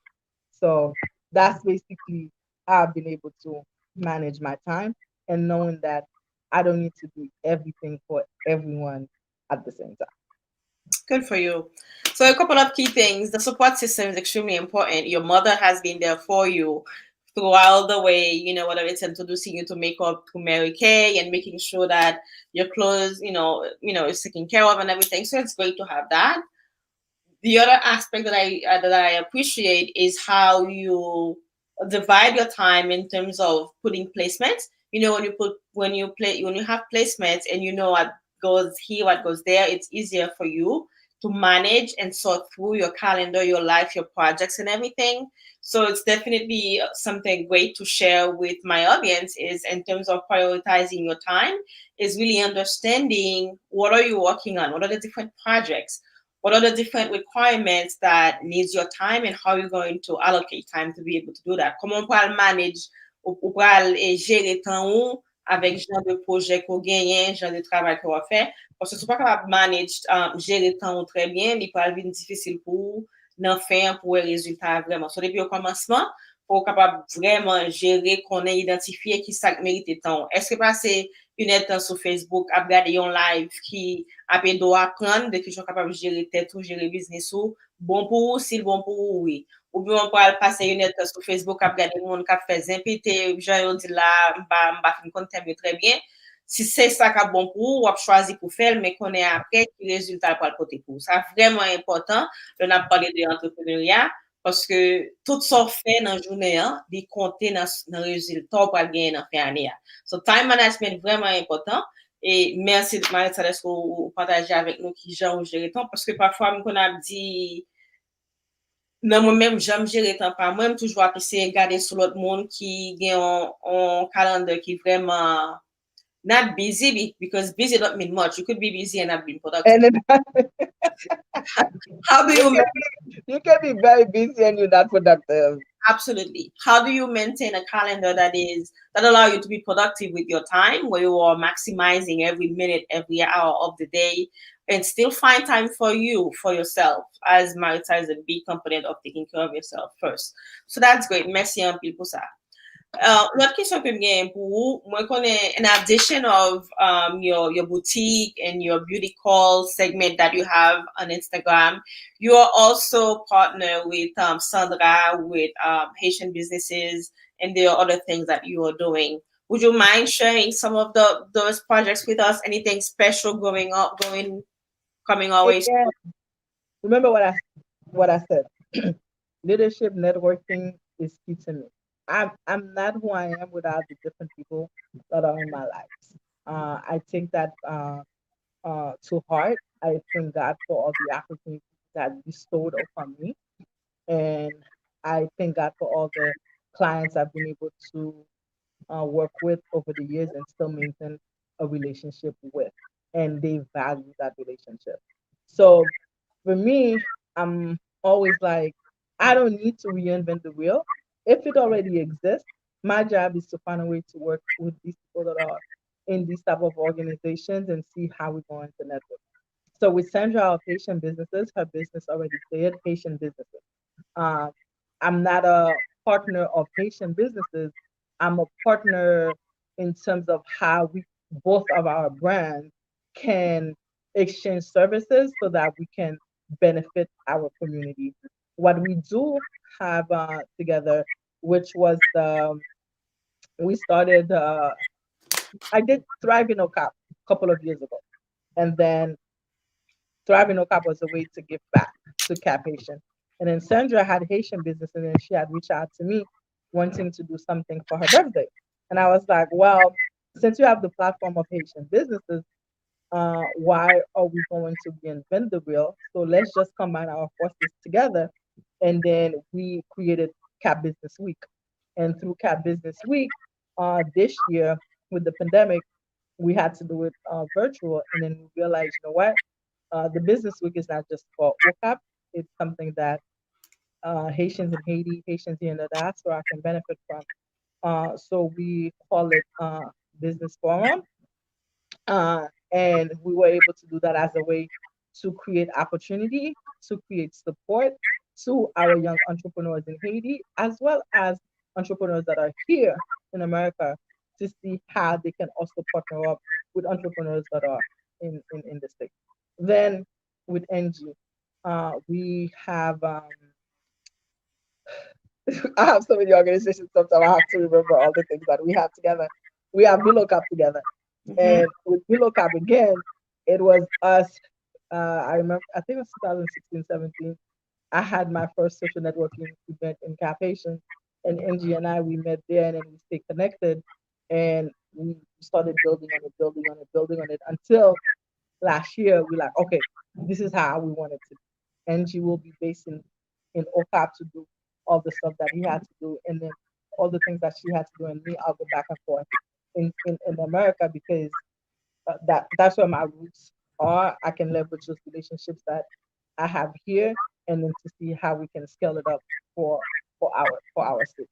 Speaker 2: So that's basically how I've been able to manage my time and knowing that I don't need to do everything for everyone at the same time.
Speaker 1: Good for you. So, a couple of key things. The support system is extremely important. Your mother has been there for you throughout the way, whether it's introducing you to makeup to Mary Kay and making sure that your clothes, is taken care of and everything. So, it's great to have that. The other aspect that I appreciate is how you divide your time in terms of putting placements. When you have placements and you know what goes here, what goes there, it's easier for you to manage and sort through your calendar, your life, your projects, and everything. So it's definitely something great to share with my audience. Is in terms of prioritizing your time, is really understanding what are you working on, what are the different projects, what are the different requirements that needs your time, and how you're going to allocate time to be able to do that. Comment on peut manage ou pral gérer temps ou avec genre de projet qu'on gagne, genre de travail qu'on va faire. Parce que si pas capable de manage, gérer temps ou très bien, il peut être difficile pour n'en faire pour un résultat vraiment. So, depuis au commencement, pour capable vraiment gérer, qu'on ait identifié qui ça mérite temps. Est-ce que passer une heure sur Facebook, à regarder un live qui après doit apprendre de qui sont capables de gérer tête ou gérer business ou bon pour vous, si bon pour vous, oui. Ou bien on peut passer une heure sur Facebook à regarder le monde qui fait ZPT, genre dit là, m'a fin compte très bien. Si c'est ça qui est bon pour vous, on choisir pour faire, mais qu'on est après, qui résultat pour le côté pour vous. Ça vraiment important. On a parlé de l'entrepreneuriat parce que tout ça fait dans la journée, hein, des compter dans le résultat pour gagner dans la année. So, time management vraiment important. Et merci, Maritza, de ce que vous partagez avec nous qui gère ou gérer le temps. Parce que parfois, on a dit, non, moi-même, j'aime gérer le temps par moi-même, toujours essayer de regarder sur l'autre monde qui a un calendrier qui est vraiment not busy, because busy don't mean much. You could be busy and not being productive.
Speaker 2: And then
Speaker 1: How do
Speaker 2: you
Speaker 1: you
Speaker 2: can you can be very busy and you're not productive.
Speaker 1: Absolutely. How do you maintain a calendar that allow you to be productive with your time, where you are maximizing every minute, every hour of the day, and still find time for you, for yourself, as Maritza is a big component of taking care of yourself first. So that's great. Merci un pile pour ça. L'autre question que j'ai pour vous, moi connais, in addition of your boutique and your beauty call segment that you have on Instagram, you are also partner with Sandra with Haitian businesses, and there are other things that you are doing. Would you mind sharing some of those projects with us? Anything special coming our way?
Speaker 2: Again, remember what I said. Leadership networking is key to me. I'm not who I am without the different people that are in my life. I take that to heart. I thank God for all the opportunities that bestowed upon me, and I thank God for all the clients I've been able to work with over the years and still maintain a relationship with, and they value that relationship. So for me, I'm always like, I don't need to reinvent the wheel. If it already exists, my job is to find a way to work with these people that are in these type of organizations and see how we're going to network. So with Sandra of Haitian Businesses, her business already said Haitian Businesses. Um, I'm not a partner of Haitian businesses. I'm a partner in terms of how we both of our brands can exchange services so that we can benefit our community. What we do have together, which was the we started. I did Thrive in Ocap a couple of years ago, and then Thriving No Cap was a way to give back to Cap Haitian. And then Sandra had Haitian business, and then she had reached out to me wanting to do something for her birthday. And I was like, well, since you have the platform of Haitian businesses, why are we going to reinvent the wheel? So let's just combine our forces together. And then we created Cap Business Week. And through Cap Business Week, this year with the pandemic, we had to do it virtual. And then we realized, you know what? The business week is not just for OCAP. It's something that Haitians in Haiti, Haitians here in the diaspora can benefit from. So we call it business forum, and we were able to do that as a way to create opportunity, to create support to our young entrepreneurs in Haiti, as well as entrepreneurs that are here in America, to see how they can also partner up with entrepreneurs that are in the state. Then with NG, we have I have so many organizations. Sometimes I have to remember all the things that we have together. We have Below Cup together,
Speaker 1: Mm-hmm.
Speaker 2: and with Below Cup again, it was us. I remember, I think it was 2016, 17. I had my first social networking event in Cap Haitian, and NG and I, we met there, and then we stayed connected, and we started building on it, building on it, building on it, until last year we like, okay, this is how we want it to be. NG will be based in OCAP to do all the stuff that he had to do, and then all the things that she had to do, and me, I'll go back and forth in America, because that's where my roots are. I can leverage those relationships that I have here, and then to see how we can scale it up for our city.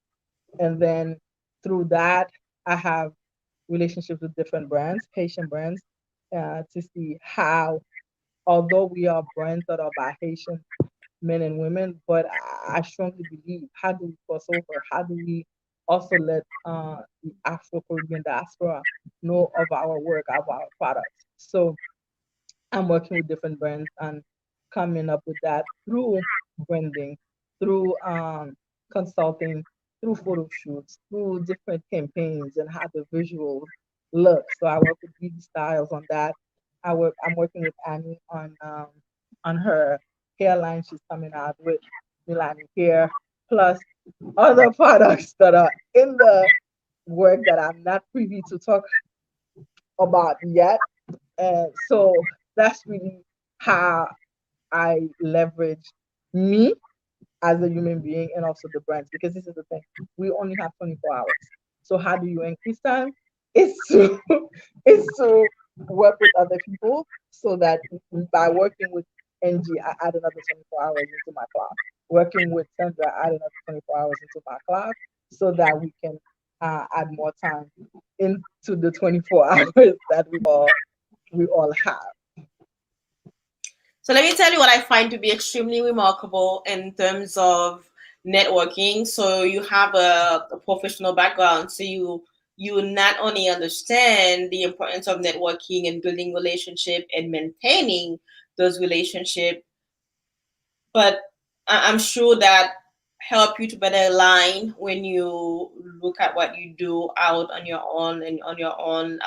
Speaker 2: And then through that, I have relationships with different brands, Haitian brands, to see how, although we are brands that are by Haitian men and women, but I strongly believe, how do we cross over? How do we also let the Afro Caribbean diaspora know of our work, of our products? So I'm working with different brands and coming up with that through branding, through consulting, through photo shoots, through different campaigns and how the visuals look. So I work with beauty styles on that. I'm working with Annie on her hairline. She's coming out with Milani hair, plus other products that are in the work that I'm not privy to talk about yet. And so that's really how I leverage me as a human being and also the brands, because this is the thing, we only have 24 hours. So how do you increase time? It's to it's to work with other people, so that by working with NG, I add another 24 hours into my clock. Working with Sandra, I add another 24 hours into my clock, so that we can add more time into the 24 hours that we all have.
Speaker 1: So let me tell you what I find to be extremely remarkable in terms of networking. So you have a professional background, so you not only understand the importance of networking and building relationship and maintaining those relationships, but I'm sure that help you to better align when you look at what you do out on your own and on your own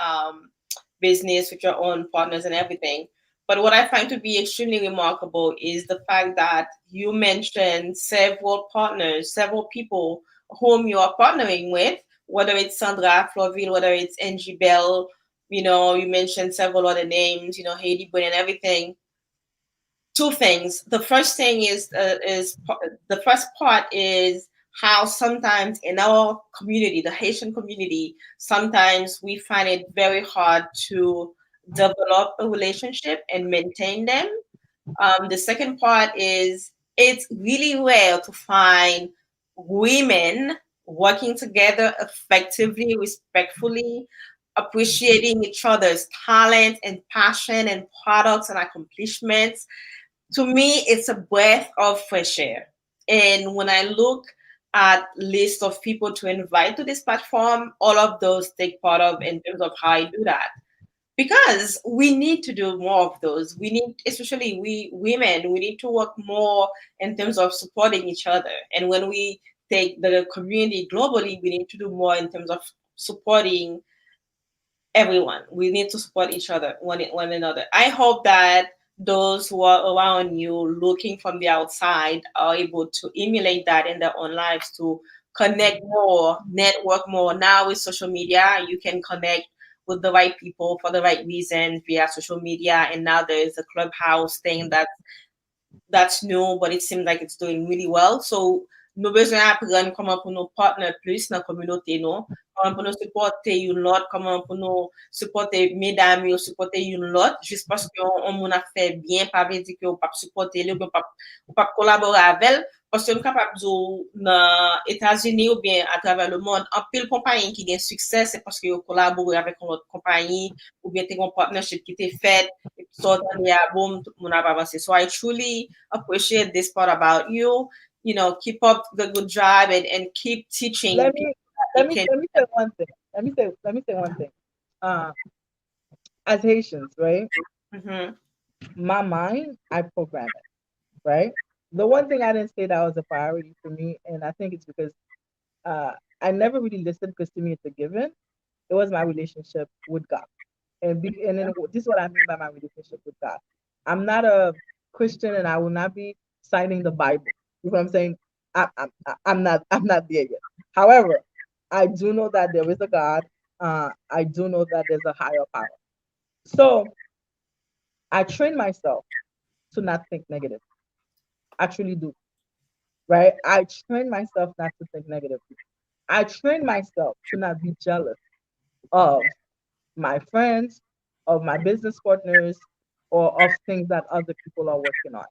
Speaker 1: business with your own partners and everything. But what I find to be extremely remarkable is the fact that you mentioned several partners, several people whom you are partnering with, whether it's Sandra Floville, whether it's Angie Bell, you mentioned several other names, Haiti Boone and everything. Two things. The first thing is the first part is how sometimes in our community, the Haitian community, sometimes we find it very hard to develop a relationship and maintain them. The second part is it's really rare to find women working together effectively, respectfully, appreciating each other's talent and passion and products and accomplishments. To me, it's a breath of fresh air. And when I look at list of people to invite to this platform, all of those take part of in terms of how I do that. Because we need to do more of those. We need, especially we women, we need to work more in terms of supporting each other. And when we take the community globally, we need to do more in terms of supporting everyone. We need to support each other, one another. I hope that those who are around you looking from the outside are able to emulate that in their own lives to connect more, network more. Now with social media, you can connect with the right people for the right reasons via social media. And now there's a clubhouse thing that's new, but it seems like it's doing really well. So nous besoin apprendre comment pour nous partner plus dans la communauté, non? Comment pour nous supporter une l'autre, comment pour nous supporter mesdames, ou supporter une l'autre, juste parce qu'on a fait bien, pas veut dire qu'on pas supporter, ou pas collaborer avec elle, parce que nous capable de dans États-Unis ou bien à travers le monde, en pile compagnie qui gagne succès, c'est parce que vous collaborez avec une autre compagnie, ou bien t'es un partnership qui t'est fait, et puis sortant de boom, tout le monde a avancé. So I truly appreciate this part about you. You know, keep up the good job and keep teaching
Speaker 2: Let
Speaker 1: people
Speaker 2: me
Speaker 1: that it can.
Speaker 2: let me say one thing. Let me say one thing. Uh, as Haitians, right?
Speaker 1: Mm-hmm.
Speaker 2: My mind, I program it, right? The one thing I didn't say that was a priority for me, and I think it's because uh, I never really listened because to me it's a given. It was my relationship with God. And then this is what I mean by my relationship with God. I'm not a Christian, and I will not be citing the Bible. You know what I'm saying? I'm not there yet. However, I do know that there is a God. I do know that there's a higher power. So I train myself to not think negative. Actually do, right? I train myself not to think negatively. I train myself to not be jealous of my friends, of my business partners, or of things that other people are working on.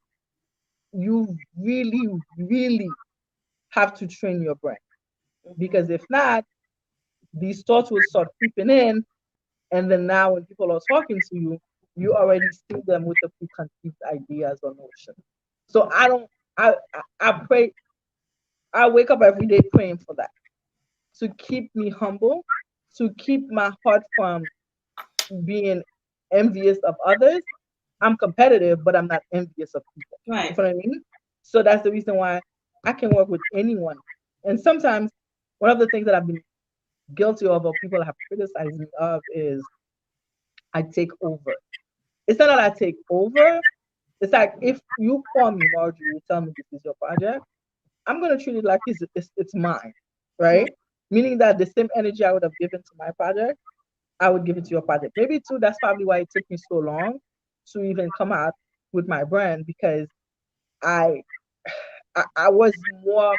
Speaker 2: You really, really have to train your brain because if not, these thoughts will start creeping in. And then now, when people are talking to you, you already see them with the preconceived ideas or notions. So I don't, I pray, I wake up every day praying for that to keep me humble, to keep my heart from being envious of others. I'm competitive, but I'm not envious of people. You
Speaker 1: Right.
Speaker 2: know what I mean? So that's the reason why I can work with anyone. And sometimes one of the things that I've been guilty of, or people have criticized me of, is I take over. It's not that I take over. It's like if you call me Marjorie, you tell me this is your project, I'm gonna treat it like it's mine, right? Meaning that the same energy I would have given to my project, I would give it to your project. Maybe too, that's probably why it took me so long to even come out with my brand because I I was more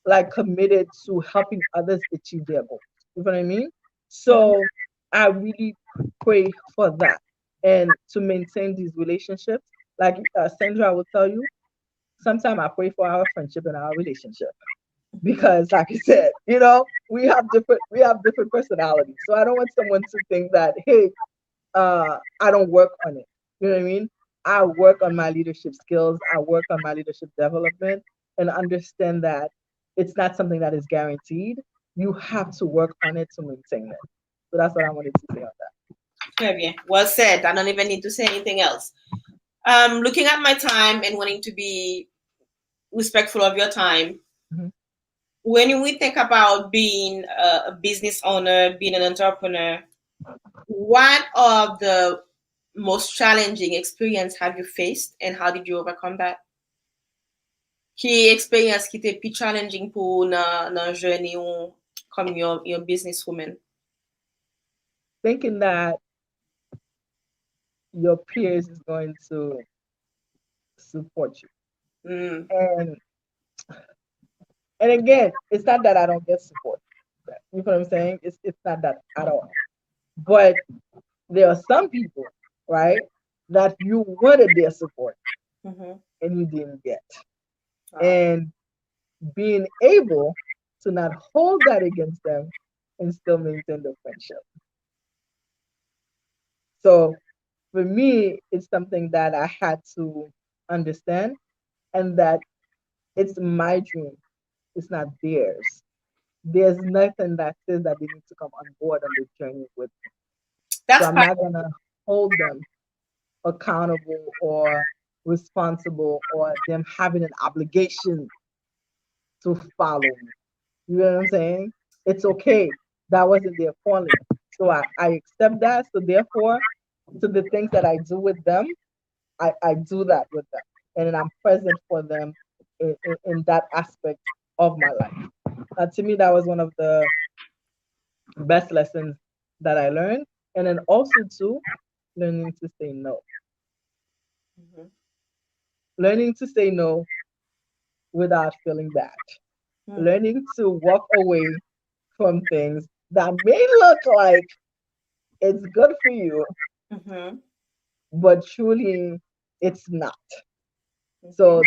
Speaker 2: like committed to helping others achieve their goals. You know what I mean?
Speaker 1: Mm-hmm.
Speaker 2: So I really pray for that and to maintain these relationships. Like Sandra will tell you, sometimes I pray for our friendship and our relationship because, like I said, we have different personalities. So I don't want someone to think that, hey, I don't work on it. You know what I mean? I work on my leadership skills. I work on my leadership development and understand that it's not something that is guaranteed. You have to work on it to maintain it. So that's what I wanted to say on that.
Speaker 1: Très bien. Well said. I don't even need to say anything else. Looking at my time and wanting to be respectful of your time,
Speaker 2: Mhm.
Speaker 1: when we think about being a business owner, being an entrepreneur, what of the most challenging experience have you faced and how did you overcome that? Qui expérience qui était plus challenging pour dans journée ou comme your businesswoman?
Speaker 2: Thinking that your peers is going to support you.
Speaker 1: Mm,
Speaker 2: And and again, it's not that I don't get support. You know what I'm saying? It's not that at all. But there are some people, right, that you wanted their support
Speaker 1: mm-hmm.
Speaker 2: and you didn't get.
Speaker 1: Wow.
Speaker 2: And being able to not hold that against them and still maintain the friendship. So for me, it's something that I had to understand and that it's my dream. It's not theirs. There's nothing that says that they need to come on board on the journey with me. So
Speaker 1: That's
Speaker 2: I'm not gonna hold them accountable or responsible or them having an obligation to follow me. You know what I'm saying? It's okay. That wasn't their calling. So I accept that. So therefore, to the things that I do with them, I do that with them. And then I'm present for them in that aspect of my life. To me, that was one of the best lessons that I learned. And then also too, learning to say no.
Speaker 1: Mhm.
Speaker 2: Learning to say no without feeling bad.
Speaker 1: Mm.
Speaker 2: learning to walk away from things that may look like it's good for you,
Speaker 1: Mm-hmm.
Speaker 2: but truly it's not.
Speaker 1: Okay.
Speaker 2: So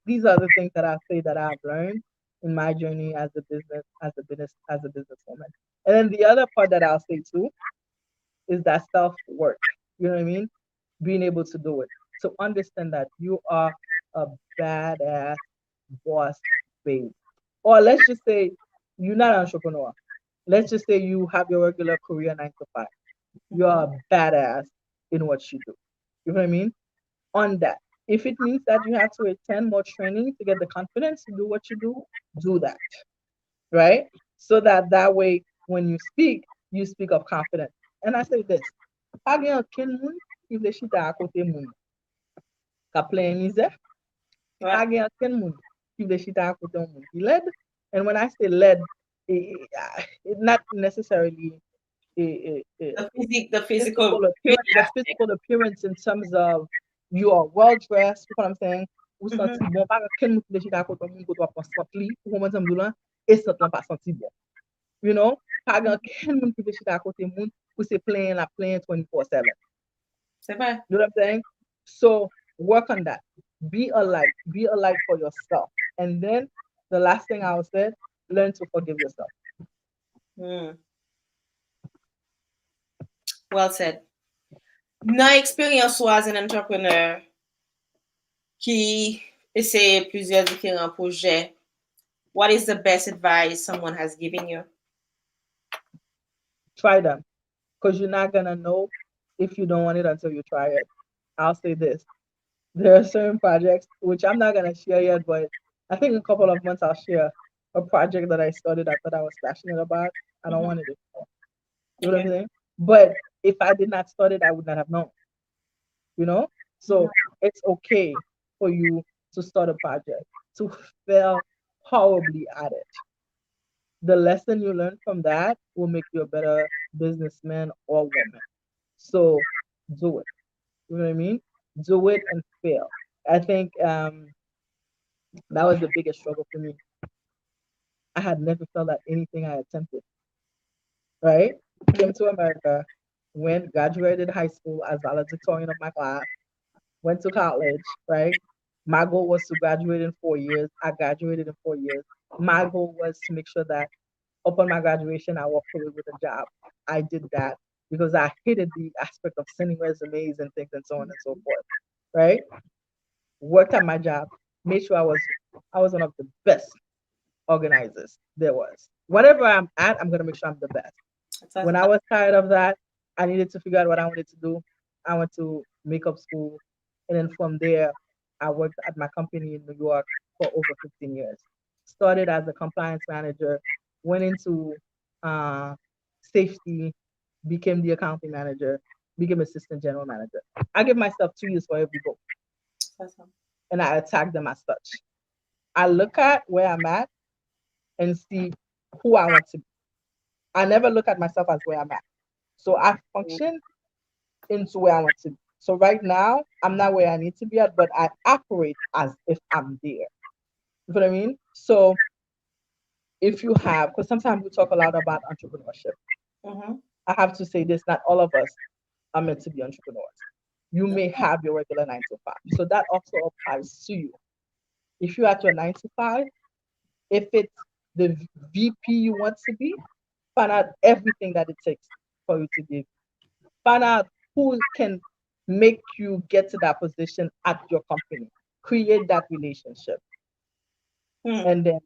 Speaker 2: these are the things that I say that I've learned in my journey as a businesswoman. And then the other part that I'll say too is that self work. You know what I mean? Being able to do it. So understand that you are a badass boss babe. Or let's just say you're not an entrepreneur. Let's just say you have your regular career 9 to 5. You
Speaker 1: Mm-hmm.
Speaker 2: are a badass in what you do. You know what I mean? On that. If it means that you have to attend more training to get the confidence to do what you do that, right? So that that way, when you speak of confidence. And I say this, pa gen ken moun ki vle chita a kote moun ka plen mize, pa
Speaker 1: Right.
Speaker 2: gen ken moun ki vle chita a kote moun ki led. And when I say led, it not necessarily
Speaker 1: The physical
Speaker 2: physical
Speaker 1: beauty
Speaker 2: appearance, the
Speaker 1: aspect.
Speaker 2: physical appearance in terms of you are well dressed, you know what I'm saying? Ou
Speaker 1: Mm-hmm.
Speaker 2: santi bon, pa ken moun ki vle chita a kote moun kote wap pon sot li, ou koman sam dou lan, e sot lan pa santi bon. You know? Pa gen ken moun ki vle chita a kote moun pou se plen 24/7.
Speaker 1: C'est vrai.
Speaker 2: You know what I'm saying? So work on that. Be a light for yourself. And then the last thing I would say, learn to forgive yourself.
Speaker 1: Mm. Well said. Nan expérience ou as an entrepreneur qui essaie plusieurs différents projets, what is the best advice someone has given you?
Speaker 2: Try them. Because you're not gonna know if you don't want it until you try it. I'll say this. There are certain projects which I'm not gonna share yet, but I think in a couple of months I'll share a project that I started I thought I was passionate about. I don't
Speaker 1: Mm-hmm.
Speaker 2: want it anymore. You know what
Speaker 1: Okay.
Speaker 2: I'm saying? But if I did not start it, I would not have known, you know?
Speaker 1: Mm-hmm.
Speaker 2: So it's okay for you to start a project, to fail horribly at it. The lesson you learn from that will make you a better businessman or woman. So do it. You know what I mean? Do it and fail. I think that was the biggest struggle for me. I had never felt at anything I attempted, right? Came to America, went, graduated high school as valedictorian of my class, went to college, right? My goal was to graduate in 4 years. I graduated in 4 years. My goal was to make sure that upon my graduation, I walked away with a job. I did that because I hated the aspect of sending resumes and things and so on and so forth, right? Worked at my job, made sure I was one of the best organizers there was. Whatever I'm at, I'm gonna make sure I'm the best.
Speaker 1: That's
Speaker 2: When
Speaker 1: awesome.
Speaker 2: I was tired of that, I needed to figure out what I wanted to do. I went to makeup school, and then from there, I worked at my company in New York for over 15 years. Started as a compliance manager, went into uh, safety, became the accounting manager, became assistant general manager. I give myself 2 years for every goal,
Speaker 1: That's awesome.
Speaker 2: and I attack them as such. I look at where I'm at and see who I want to be. I never look at myself as where I'm at. So I function into where I want to be. So right now, I'm not where I need to be at, but I operate as if I'm there. You know what I mean? So if you have, because sometimes we talk a lot about entrepreneurship.
Speaker 1: Mm-hmm.
Speaker 2: I have to say this, not all of us are meant to be entrepreneurs. You may have your regular 9 to 5. So that also applies to you. If you're at your 9 to 5, if it's the VP you want to be, find out everything that it takes for you to give. Find out who can make you get to that position at your company. Create that relationship
Speaker 1: Mm.
Speaker 2: and then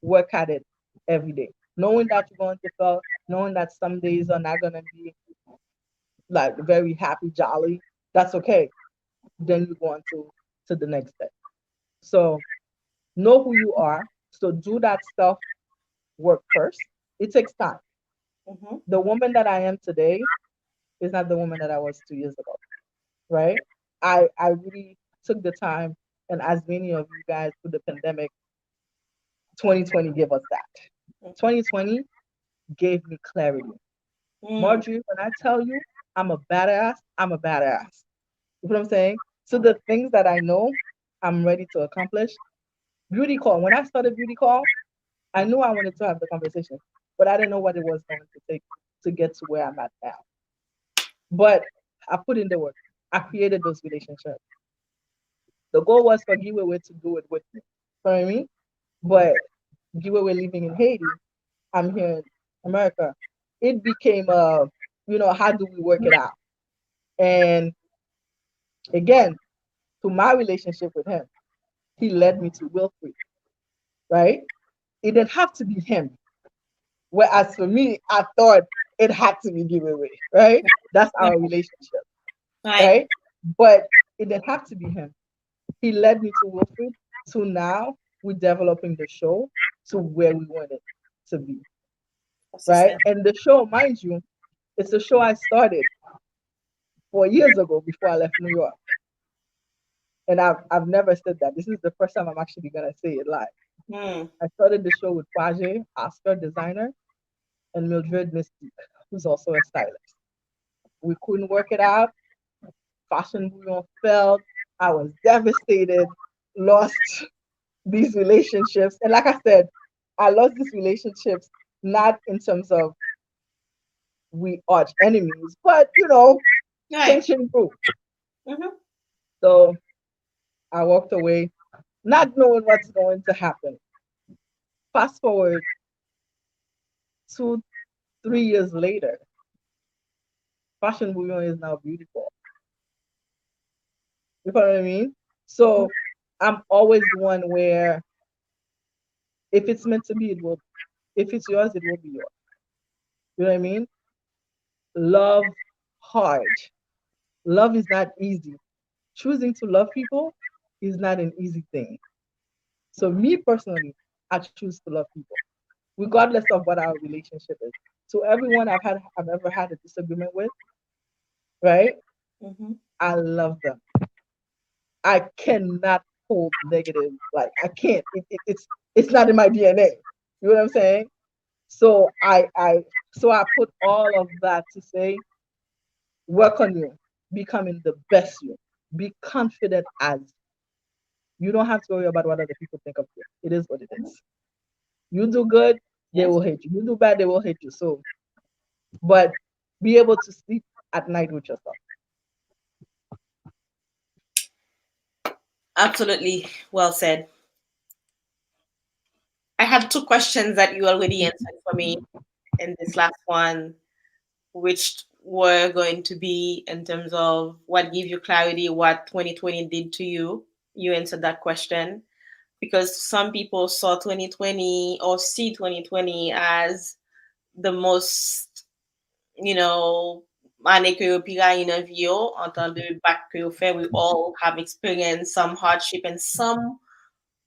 Speaker 2: work at it every day. Knowing that you're going to fail, knowing that some days are not going to be like very happy, jolly, that's okay. Then you go on to the next step. So know who you are. So do that self work first. It takes time.
Speaker 1: Mm-hmm.
Speaker 2: The woman that I am today is not the woman that I was 2 years ago, right? I really took the time, and as many of you guys through the pandemic, 2020 gave us that. 2020 gave me clarity.
Speaker 1: Mm.
Speaker 2: Marjorie, when I tell you I'm a badass, I'm a badass. You know what I'm saying? So the things that I know I'm ready to accomplish, Beauty call. When I started beauty call, I knew I wanted to have the conversation, but I didn't know what it was going to take to get to where I'm at now. But I put in the work. I created those relationships. The goal was for Giveaway to do it with me. You know what I mean? But Giveaway living in Haiti, I'm here in America. It became how do we work it out? And again, to my relationship with him, he led me to Wilfred, right? It didn't have to be him. Whereas for me, I thought it had to be Giveaway, right? That's our relationship,
Speaker 1: Right.
Speaker 2: right? But it didn't have to be him. He led me to Wilfred. To now, we're developing the show to where we want it to be,
Speaker 1: That's the
Speaker 2: right?
Speaker 1: same.
Speaker 2: And the show, mind you, it's a show I started 4 years ago before I left New York. And I've never said that. This is the first time I'm actually gonna say it live.
Speaker 1: Hmm.
Speaker 2: I started the show with Page, Oscar designer, and Mildred Mystique, who's also a stylist. We couldn't work it out. Fashion Bouillon failed. I was devastated, lost these relationships. And like I said, I lost these relationships not in terms of we arch enemies, but
Speaker 1: Right.
Speaker 2: tension grew.
Speaker 1: Mm-hmm.
Speaker 2: So I walked away, not knowing what's going to happen. Fast forward 2, 3 years later, Fashion Bouillon is now beautiful. You know what I mean?
Speaker 1: Mm-hmm.
Speaker 2: So I'm always one where if it's meant to be, it will. If it's yours, it will be yours. You know what I mean? Love hard. Love is not easy. Choosing to love people is not an easy thing. So me personally, I choose to love people, regardless of what our relationship is. So everyone I've ever had a disagreement with, right?
Speaker 1: Mm-hmm.
Speaker 2: I love them. I cannot hold negative. Like I can't. It's not in my DNA. You know what I'm saying? So I put all of that to say, work on you, becoming the best you. Be confident as you don't have to worry about what other people think of you. It is what it is. You do good, they
Speaker 1: Yes.
Speaker 2: will hate you. You do bad, they will hate you. So, but be able to sleep at night with yourself.
Speaker 1: Absolutely. Well said. I had two questions that you already answered for me in this last one, which were going to be in terms of what give you clarity, what 2020 did to you. You answered that question because some people saw 2020 or see 2020 as the most, you know, année que vous pira une vie, en temps de bac que vous fait, we all have experienced some hardship in some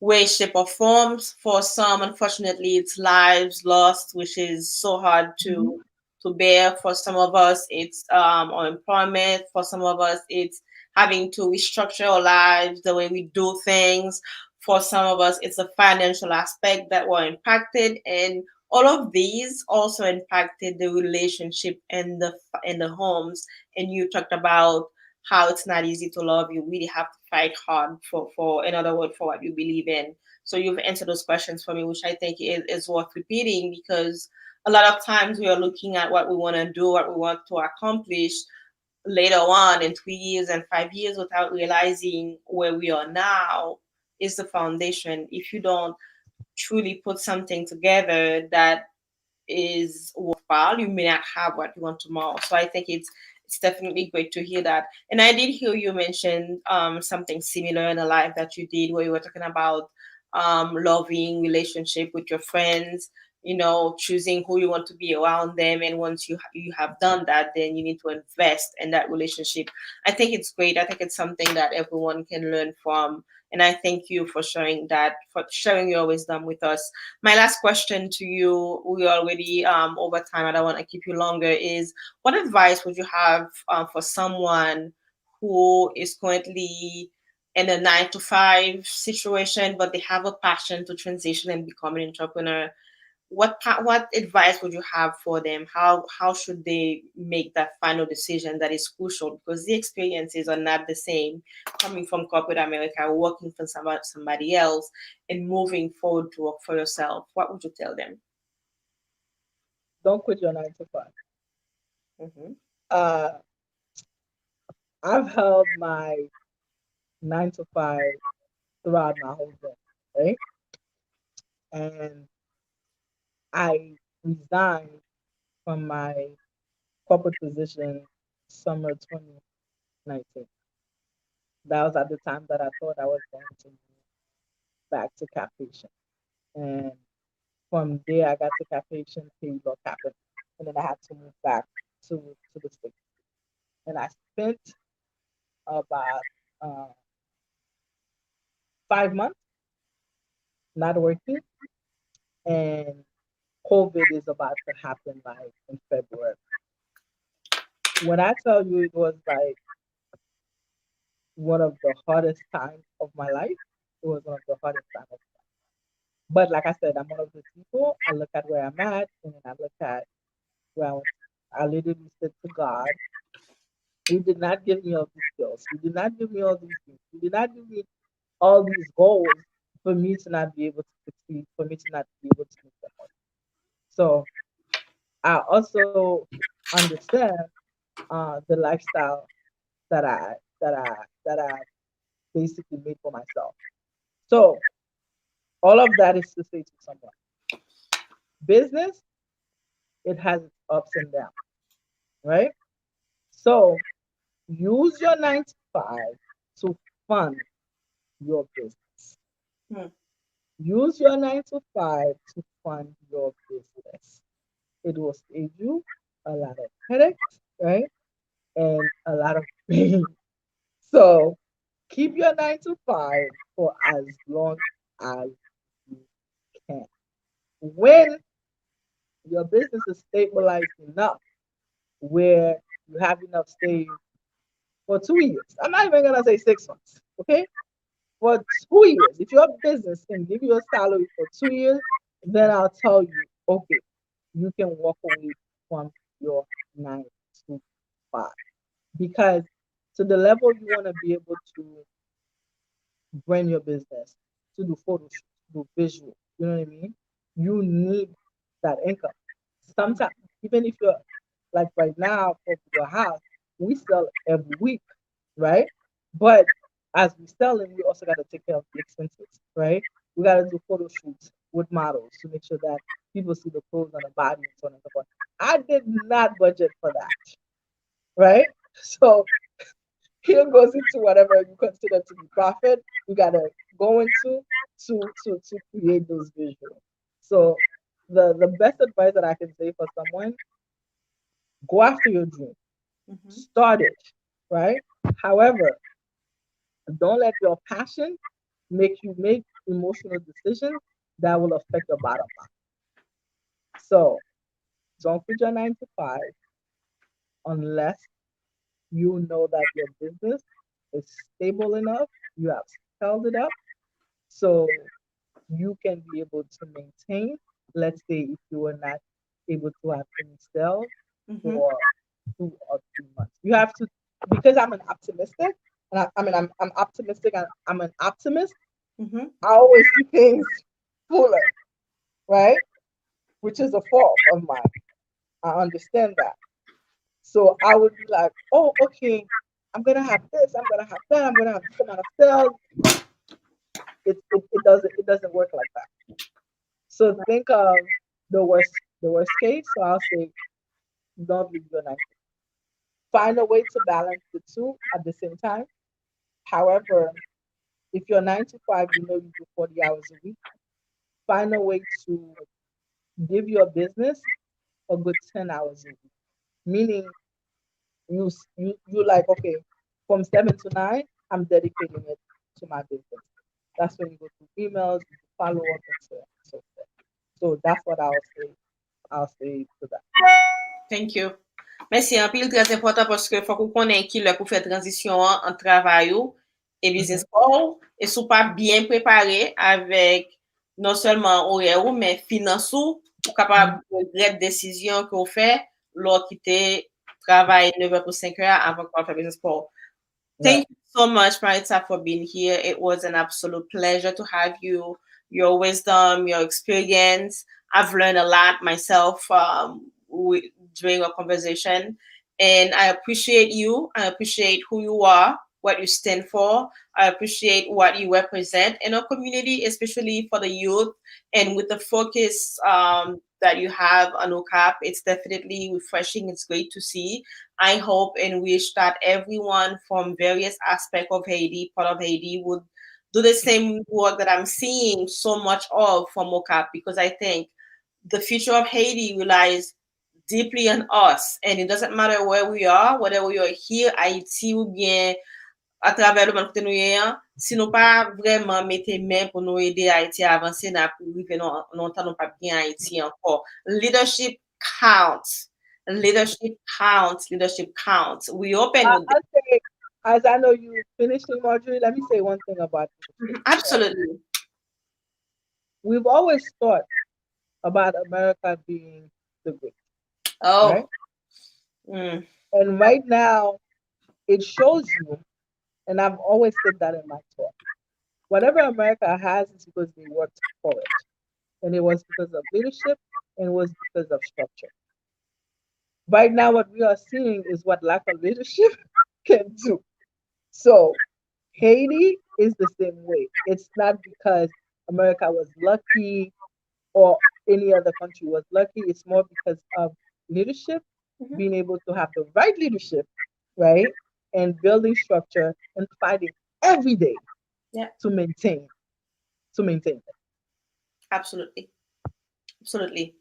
Speaker 1: way, shape, or forms. For some, unfortunately, it's lives lost, which is so hard
Speaker 2: Mhm.
Speaker 1: to bear. For some of us, it's unemployment. For some of us, it's having to restructure our lives, the way we do things. For some of us, it's the financial aspect that were impacted, and all of these also impacted the relationship and the homes. And you talked about how it's not easy to love. You really have to fight hard for another word for what you believe in. So you've answered those questions for me, which I think is worth repeating because a lot of times we are looking at what we want to do, what we want to accomplish later on in 3 years and 5 years without realizing where we are now is the foundation. If you don't truly put something together that is worthwhile, you may not have what you want tomorrow. So I think it's definitely great to hear that. And I did hear you mention something similar in a live that you did where you were talking about loving relationship with your friends, choosing who you want to be around them. And once you have done that, then you need to invest in that relationship. I think it's great. I think it's something that everyone can learn from. And I thank you for sharing your wisdom with us. My last question to you, we are already over time. I don't want to keep you longer. Is what advice would you have for someone who is currently in a 9 to 5 situation, but they have a passion to transition and become an entrepreneur? what advice would you have for them? How should they make that final decision that is crucial, because the experiences are not the same coming from corporate America, working for somebody else, and moving forward to work for yourself. What would you tell them?
Speaker 2: Don't quit your 9 to 5.
Speaker 1: Mm-hmm.
Speaker 2: Uh, I've held my 9 to 5 throughout my whole journey, right? And I resigned from my corporate position summer 2019. That was at the time that I thought I was going to move back to captation. And from there, I got to captation, pay lock happened. And then I had to move back to the States. And I spent about uh, 5 months not working. And COVID is about to happen like in February. When I tell you it was like one of the hardest times of my life, it was one of the hardest times of my life. But like I said, I'm one of those people. I look at where I'm at and then I look at where I want to. I literally said to God, you did not give me all these skills. You did not give me all these things. You did not give me all these goals for me to not be able to succeed, for me to not be able to make them money. So I also understand the lifestyle that I basically made for myself. So all of that is to say to someone, business, it has its ups and downs, right? So use your 9 to 5 to fund your business.
Speaker 1: Hmm.
Speaker 2: Use your 9 to 5 to fund your business. It will save you a lot of headaches, right? And a lot of pain. So keep your 9 to 5 for as long as you can. When your business is stabilized enough where you have enough saved for 2 years, I'm not even gonna say 6 months, okay? For 2 years, if your business can give you a salary for 2 years, then I'll tell you, okay, you can walk away from your 9 to 5 because to the level you want to be able to brand your business, to do photo shoots, to do visual. You know what I mean? You need that income. Sometimes, even if you're like right now for your house, we sell every week, right? But as we sell it, we also got to take care of the expenses, right? We got to do photo shoots with models to make sure that people see the clothes on the body and so on and so forth. I did not budget for that, right? So here goes into whatever you consider to be profit. You gotta go into to create those visuals. So the best advice that I can say for someone, go after your dream.
Speaker 1: Mm-hmm.
Speaker 2: Start it, right? However, don't let your passion make you make emotional decisions that will affect your bottom line. So don't quit your 9 to 5 unless you know that your business is stable enough, you have scaled it up, so you can be able to maintain. Let's say if you were not able to have any sales
Speaker 1: Mm-hmm.
Speaker 2: for 2 or 3 months, you have to, because I'm an optimistic, and I mean I'm optimistic. I'm an optimist.
Speaker 1: Mm-hmm.
Speaker 2: I always see things fuller, right? Which is a fault of mine. I understand that. So I would be like, oh, okay, I'm gonna have this, I'm gonna have that, I'm gonna have this amount of sales. It doesn't work like that. So think of the worst case. So I'll say don't leave your 9. Find a way to balance the two at the same time. However, if you're 9 to 5, you do 40 hours a week. Find a way to give your business a good 10 hours a week. Meaning you like, okay, from 7 to 9, I'm dedicating it to my business. That's when you go through emails, you follow up, and so on and so forth. So that's what I'll say. I'll say to that.
Speaker 1: Thank you. Merci, un pile très important parce que faut qu'on connaisse qui le pour faire transition en travail et business
Speaker 2: Mhm.
Speaker 1: ou et sou pas bien préparé avec non seulement horaire mais finance ou capable de regretter décision qu'on fait, l'autre quitter travail 9 heures pour 5 heures avant qu'on fasse business sport.
Speaker 2: Right.
Speaker 1: Thank you so much, Maritza, for being here. It was an absolute pleasure to have you, your wisdom, your experience. I've learned a lot myself during our conversation. And I appreciate you. I appreciate who you are, what you stand for. I appreciate what you represent in our community, especially for the youth. And with the focus that you have on OCAP, it's definitely refreshing. It's great to see. I hope and wish that everyone from various aspects of Haiti, part of Haiti, would do the same work that I'm seeing so much of from OCAP, because I think the future of Haiti relies deeply on us. And it doesn't matter where we are, whether we are here, Haiti, ou bien à travers le monde que nous ayons, si nous pas vraiment mettre main pour nous aider Haïti à avancer, n'a pour arriver longtemps nous pas bien Haïti encore. Leadership counts. Leadership counts. Leadership counts. We open with
Speaker 2: I'll say, as I know you finishing, Marjorie, let me say one thing about
Speaker 1: this.
Speaker 2: leadership, right?
Speaker 1: Absolutely.
Speaker 2: We've always thought about America being the great, right?
Speaker 1: Oh. Mm.
Speaker 2: And right now, it shows you, and I've always said that in my talk, whatever America has is because they worked for it. And it was because of leadership and it was because of structure. Right now, what we are seeing is what lack of leadership can do. So Haiti is the same way. It's not because America was lucky or any other country was lucky. It's more because of leadership,
Speaker 1: Mhm.
Speaker 2: being able to have the right leadership, right? And building structure and fighting every day
Speaker 1: Yeah,
Speaker 2: to maintain it.
Speaker 1: absolutely. Absolutely.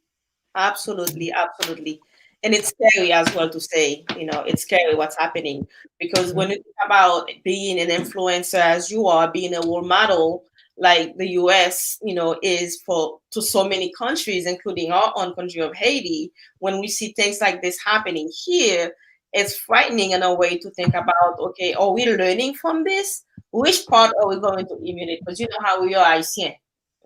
Speaker 1: Absolutely, absolutely. And it's scary as well to say, it's scary what's happening, because when
Speaker 2: Mhm.
Speaker 1: you think about being an influencer as you are, being a role model like the US, is for to so many countries, including our own country of Haiti, when we see things like this happening here, it's frightening in a way to think about, okay, are we learning from this? Which part are we going to emulate? Because you know how we are Haitian.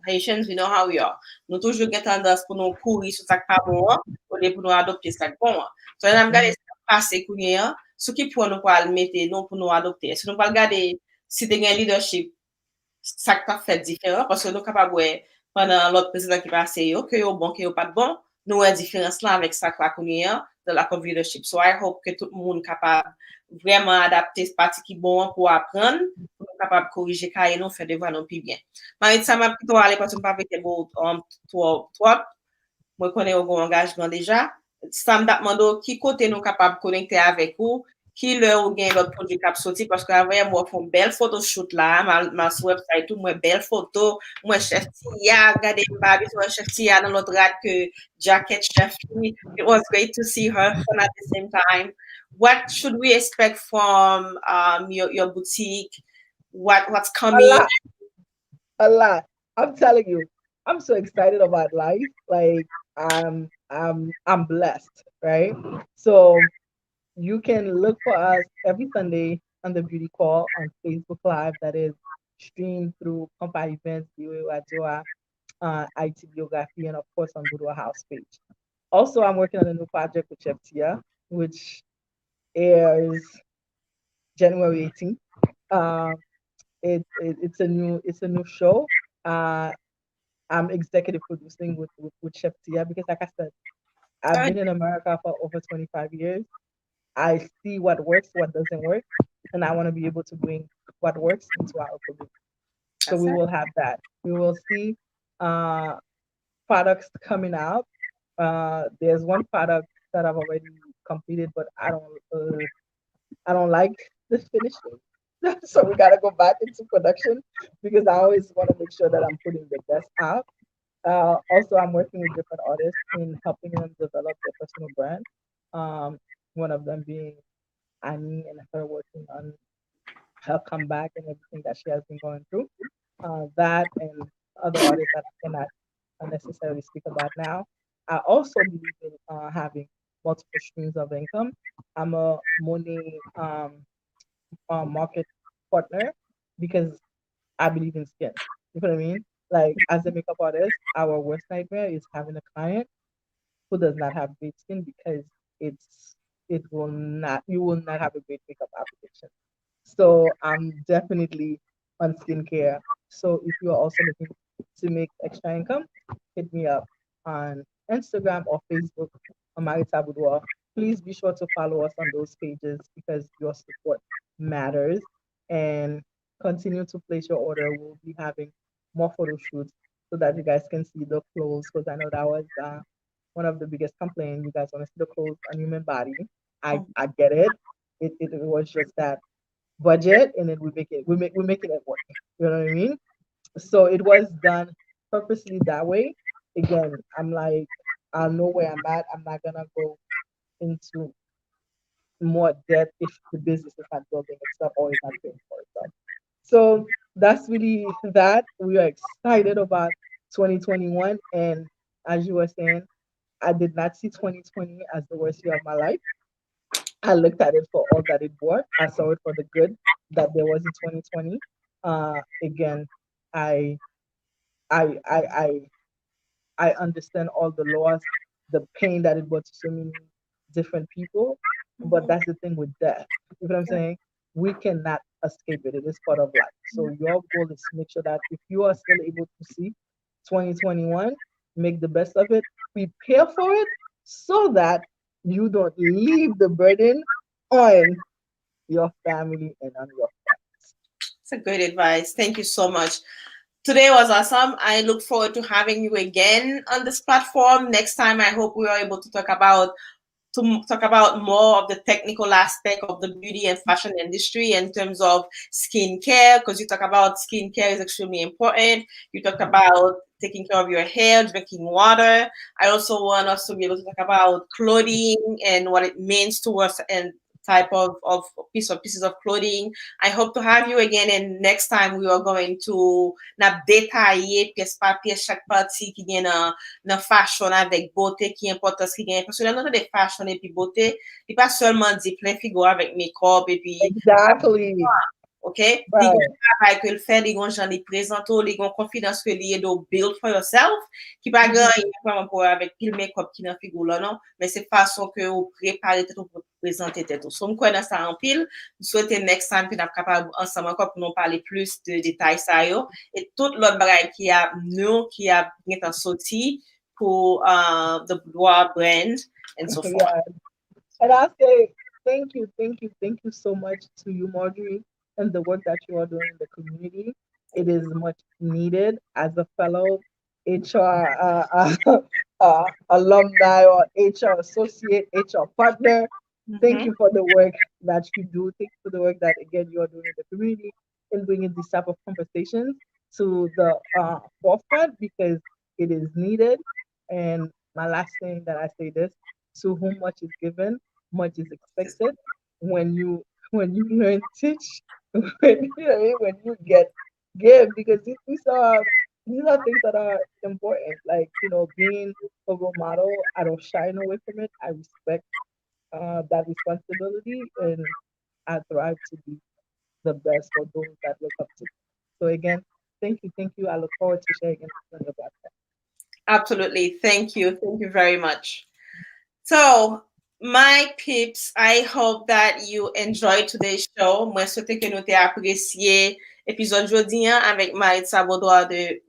Speaker 1: Haitians, we know how we are. Nous toujours gen tendance pour nous courir sur ça qui pas bon, au lieu pour nous adopter ça qui bon. So, on a regardé
Speaker 2: Mhm.
Speaker 1: ce qui passe kounye, ce qui pour nous pas le mettre, non pour nous adopter. Si nous pas regarder si tu as un leadership, ça qui pas fait différent, parce que nous capables ouais, pendant l'autre président qui passe, que yo bon, que yo pas de bon, nous avons différence là avec ça qui va kounye, de la leadership. So, I hope que tout le monde capable vraiment adapter ce parti qui bon pour apprendre, pour nous capable corriger car nous faire devoir non plus bien. Maritza m'a plutôt aller parce que je pas avec beau toi moi connais au engagement déjà. Ça me demande qui côté nous capable connecter avec vous, qui leur ou gain l'autre produit cap sorti parce que avant moi font belle photo shoot là, ma website tout moi belle photo, moi chef Tia, regardez Babi sur chef Tia dans l'autre rad que jacket chef. It was great to see her fun at the same time. What should we expect from your boutique? What's
Speaker 2: A
Speaker 1: coming?
Speaker 2: lot, a lot. I'm telling you, I'm so excited about life. Like I'm blessed, right? So you can look for us every Sunday on the Beauty Call on Facebook Live. That is streamed through Compa Events, Boudoir, IT Biography, and of course on Boudoir House page. Also, I'm working on a new project with Chef Tia, which airs January 18th. Um, it's a new show. Uh, I'm executive producing with Chef Tia because, like I said, I've been in America for over 25 years. I see what works, what doesn't work, and I want to be able to bring what works into our community. So
Speaker 1: That's
Speaker 2: we
Speaker 1: it.
Speaker 2: will have that. We will see uh, products coming out. There's one product that I've already completed, but I don't like the finishing. So we gotta go back into production because I always want to make sure that I'm putting the best out. Also, I'm working with different artists in helping them develop their personal brand. Um, one of them being Annie and her working on her comeback and everything that she has been going through. That and other artists that I cannot necessarily speak about now. I also believe in having multiple streams of income. I'm a money market partner because I believe in skin. You know what I mean? Like as a makeup artist, our worst nightmare is having a client who does not have great skin because it's it will not you will not have a great makeup application. So I'm definitely on skincare. So if you're also looking to make extra income, hit me up on Instagram or Facebook on Maritza Boudoir. Please be sure to follow us on those pages because your support matters. And continue to place your order. We'll be having more photo shoots so that you guys can see the clothes because I know that was one of the biggest complaints. You guys want to see the clothes on human body. I get it. It was just that budget and then we're making it work. You know what I mean? So it was done purposely that way. Again, I'm like, I know where I'm at. I'm not gonna go into more debt if the business is not building itself or is not paying for itself. So that's really that. We are excited about 2021. And as you were saying, I did not see 2020 as the worst year of my life. I looked at it for all that it brought. I saw it for the good that there was in 2020. Again, I I I I I understand all the loss, the pain that it brought to so many different people. But
Speaker 1: Mhm.
Speaker 2: that's the thing with death. You know what I'm saying? We cannot escape it. It is part of life. So your goal is to make sure that if you are still able to see 2021, make the best of it, prepare for it so that you don't leave the burden on your family and on your friends.
Speaker 1: It's a great advice. Thank you so much. Today was awesome. I look forward to having you again on this platform. Next time, I hope we are able to talk about more of the technical aspect of the beauty and fashion industry in terms of skincare, because you talk about skincare is extremely important. You talked about taking care of your hair, drinking water. I also want us to be able to talk about clothing and what it means to us and type of pieces of clothing. I hope to have you again, and next time we are going to na détailler pièce par pièce chaque partie qui vient dans fashion avec beauté qui importance qui gagne parce que là nous de fashion et puis beauté il pas seulement dit plein figure avec make-up et puis
Speaker 2: Exactly.
Speaker 1: OK li gon
Speaker 2: Right.
Speaker 1: travail que le fait li gon jan li présento li gon confidence que li do build for yourself qui pas
Speaker 2: Mhm.
Speaker 1: gagne vraiment pour avec pile make-up qui dans figure là non mais c'est façon que vous préparer tout pour présenter tout so me connais ça en pile je souhaite next time que nous capable ensemble encore pour nous parler plus de détails ça yo et tout l'autre bagage qui a bien sorti pour the Boudoir brand and so forth.
Speaker 2: Yeah. And I say thank you so much to you, Marjorie, and the work that you are doing in the community. It is much needed as a fellow HR alumni or HR associate, HR partner. Thank
Speaker 1: Mm-hmm.
Speaker 2: you for the work that you do. Thank you for the work that again you are doing in the community and bringing these type of conversations to the forefront because it is needed. And my last thing that I say this: to whom much is given, much is expected. When you learn teach, when you know what I mean, when you get give, because these are things that are important. Like being a role model, I don't shy away from it. I respect that responsibility, and I thrive to be the best for those that look up to me. So again, thank you. I look forward to sharing on your platform.
Speaker 1: Absolutely. Thank you. Thank you very much. So, my peeps, I hope that you enjoyed today's show. Moi, souhaite que nous t'ayons apprécié l'épisode jodi hein, avec Maritza Boudoir de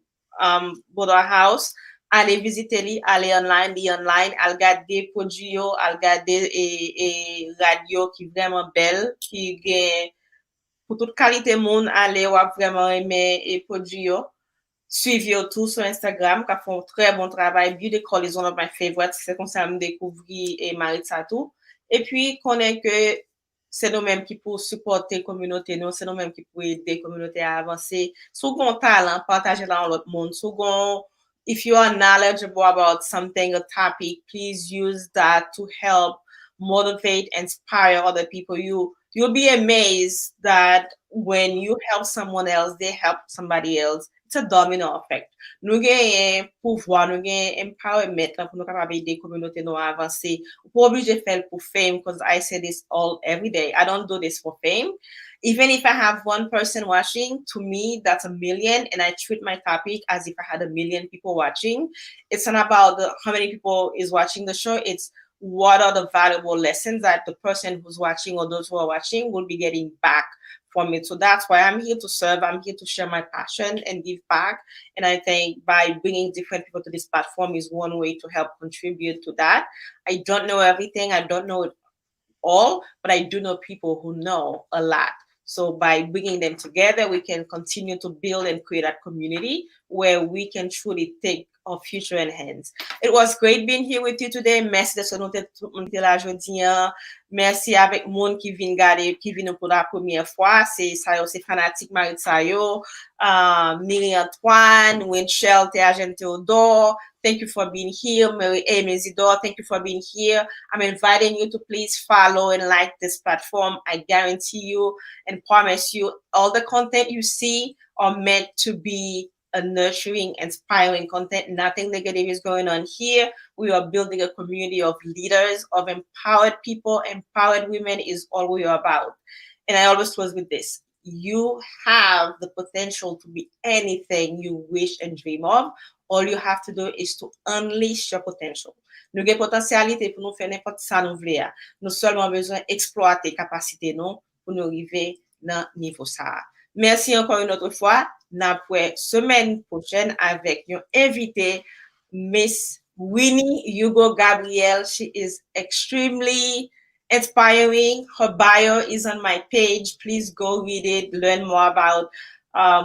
Speaker 1: Boudoir House. Allez visiter li, allez online, allez regarder produit yo, allez regarder radio qui vraiment belle, qui gen pour toute qualité moun, allez wap vraiment aimer et produit yo. Suivez tout sur Instagram, qui font un très bon travail. Beauty Call is one of my favorites. C'est comme ça que je découvrir et Maritza tout. Et puis, connaît que c'est nous-mêmes qui pour supporter la communauté, nous, c'est nous-mêmes qui pour aider la communauté à avancer. Si vous avez un talent, partagez-le dans l'autre monde. Si vous avez, if you are knowledgeable about something, a topic, please use that to help motivate, inspire other people. you'll be amazed that when you help someone else, they help somebody else. It's a domino effect. Nou gen pouvoir, nou gen empowerment la pou nou kapab ede communauté nou a avanse. Ou pou oblige fel pou fame, because I say this all every day. I don't do this for fame. Even if I have one person watching, to me, that's a million, and I treat my topic as if I had a million people watching. It's not about how many people is watching the show. It's what are the valuable lessons that the person who's watching or those who are watching will be getting back from it. So that's why I'm here to serve. I'm here to share my passion and give back. And I think by bringing different people to this platform is one way to help contribute to that. I don't know everything. I don't know it all, but I do know people who know a lot. So by bringing them together, we can continue to build and create a community where we can truly take our future in hands. It was great being here with you today. Merci de ce nous la jodi. Merci avec monde qui vient regarder, qui vient pour la première fois. C'est ça, c'est fanatique Maritza, Miri Antoine, Winchell, Théagène Théodore. Thank you for being here. Mary A. Mesidor, thank you for being here. I'm inviting you to please follow and like this platform. I guarantee you and promise you all the content you see are meant to be a nurturing, inspiring content. Nothing negative is going on here. We are building a community of leaders, of empowered people. Empowered women is all we are about. And I always close with this. You have the potential to be anything you wish and dream of. All you have to do is to unleash your potential. Nous avons potentialité pour nous faire n'importe ça nous voulons. Nous seulement besoin d'exploiter capacité nous pour nous arriver dans niveau ça. Merci encore une autre fois. N'a pour semaine prochaine avec un invité, Miss Winnie Hugo Gabriel. She is extremely inspiring. Her bio is on my page. Please go read it, learn more about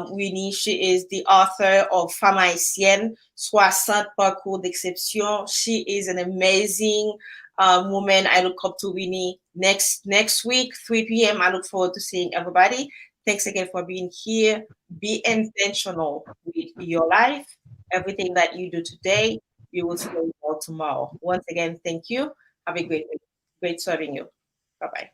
Speaker 1: Winnie. She is the author of Femme Haïtienne, 60 parcours d'exception. She is an amazing woman. I look up to Winnie. Next week, 3 p.m. I look forward to seeing everybody. Thanks again for being here. Be intentional with your life. Everything that you do today, you will see well tomorrow. Once again, thank you. Have a great week. Great serving you. Bye bye.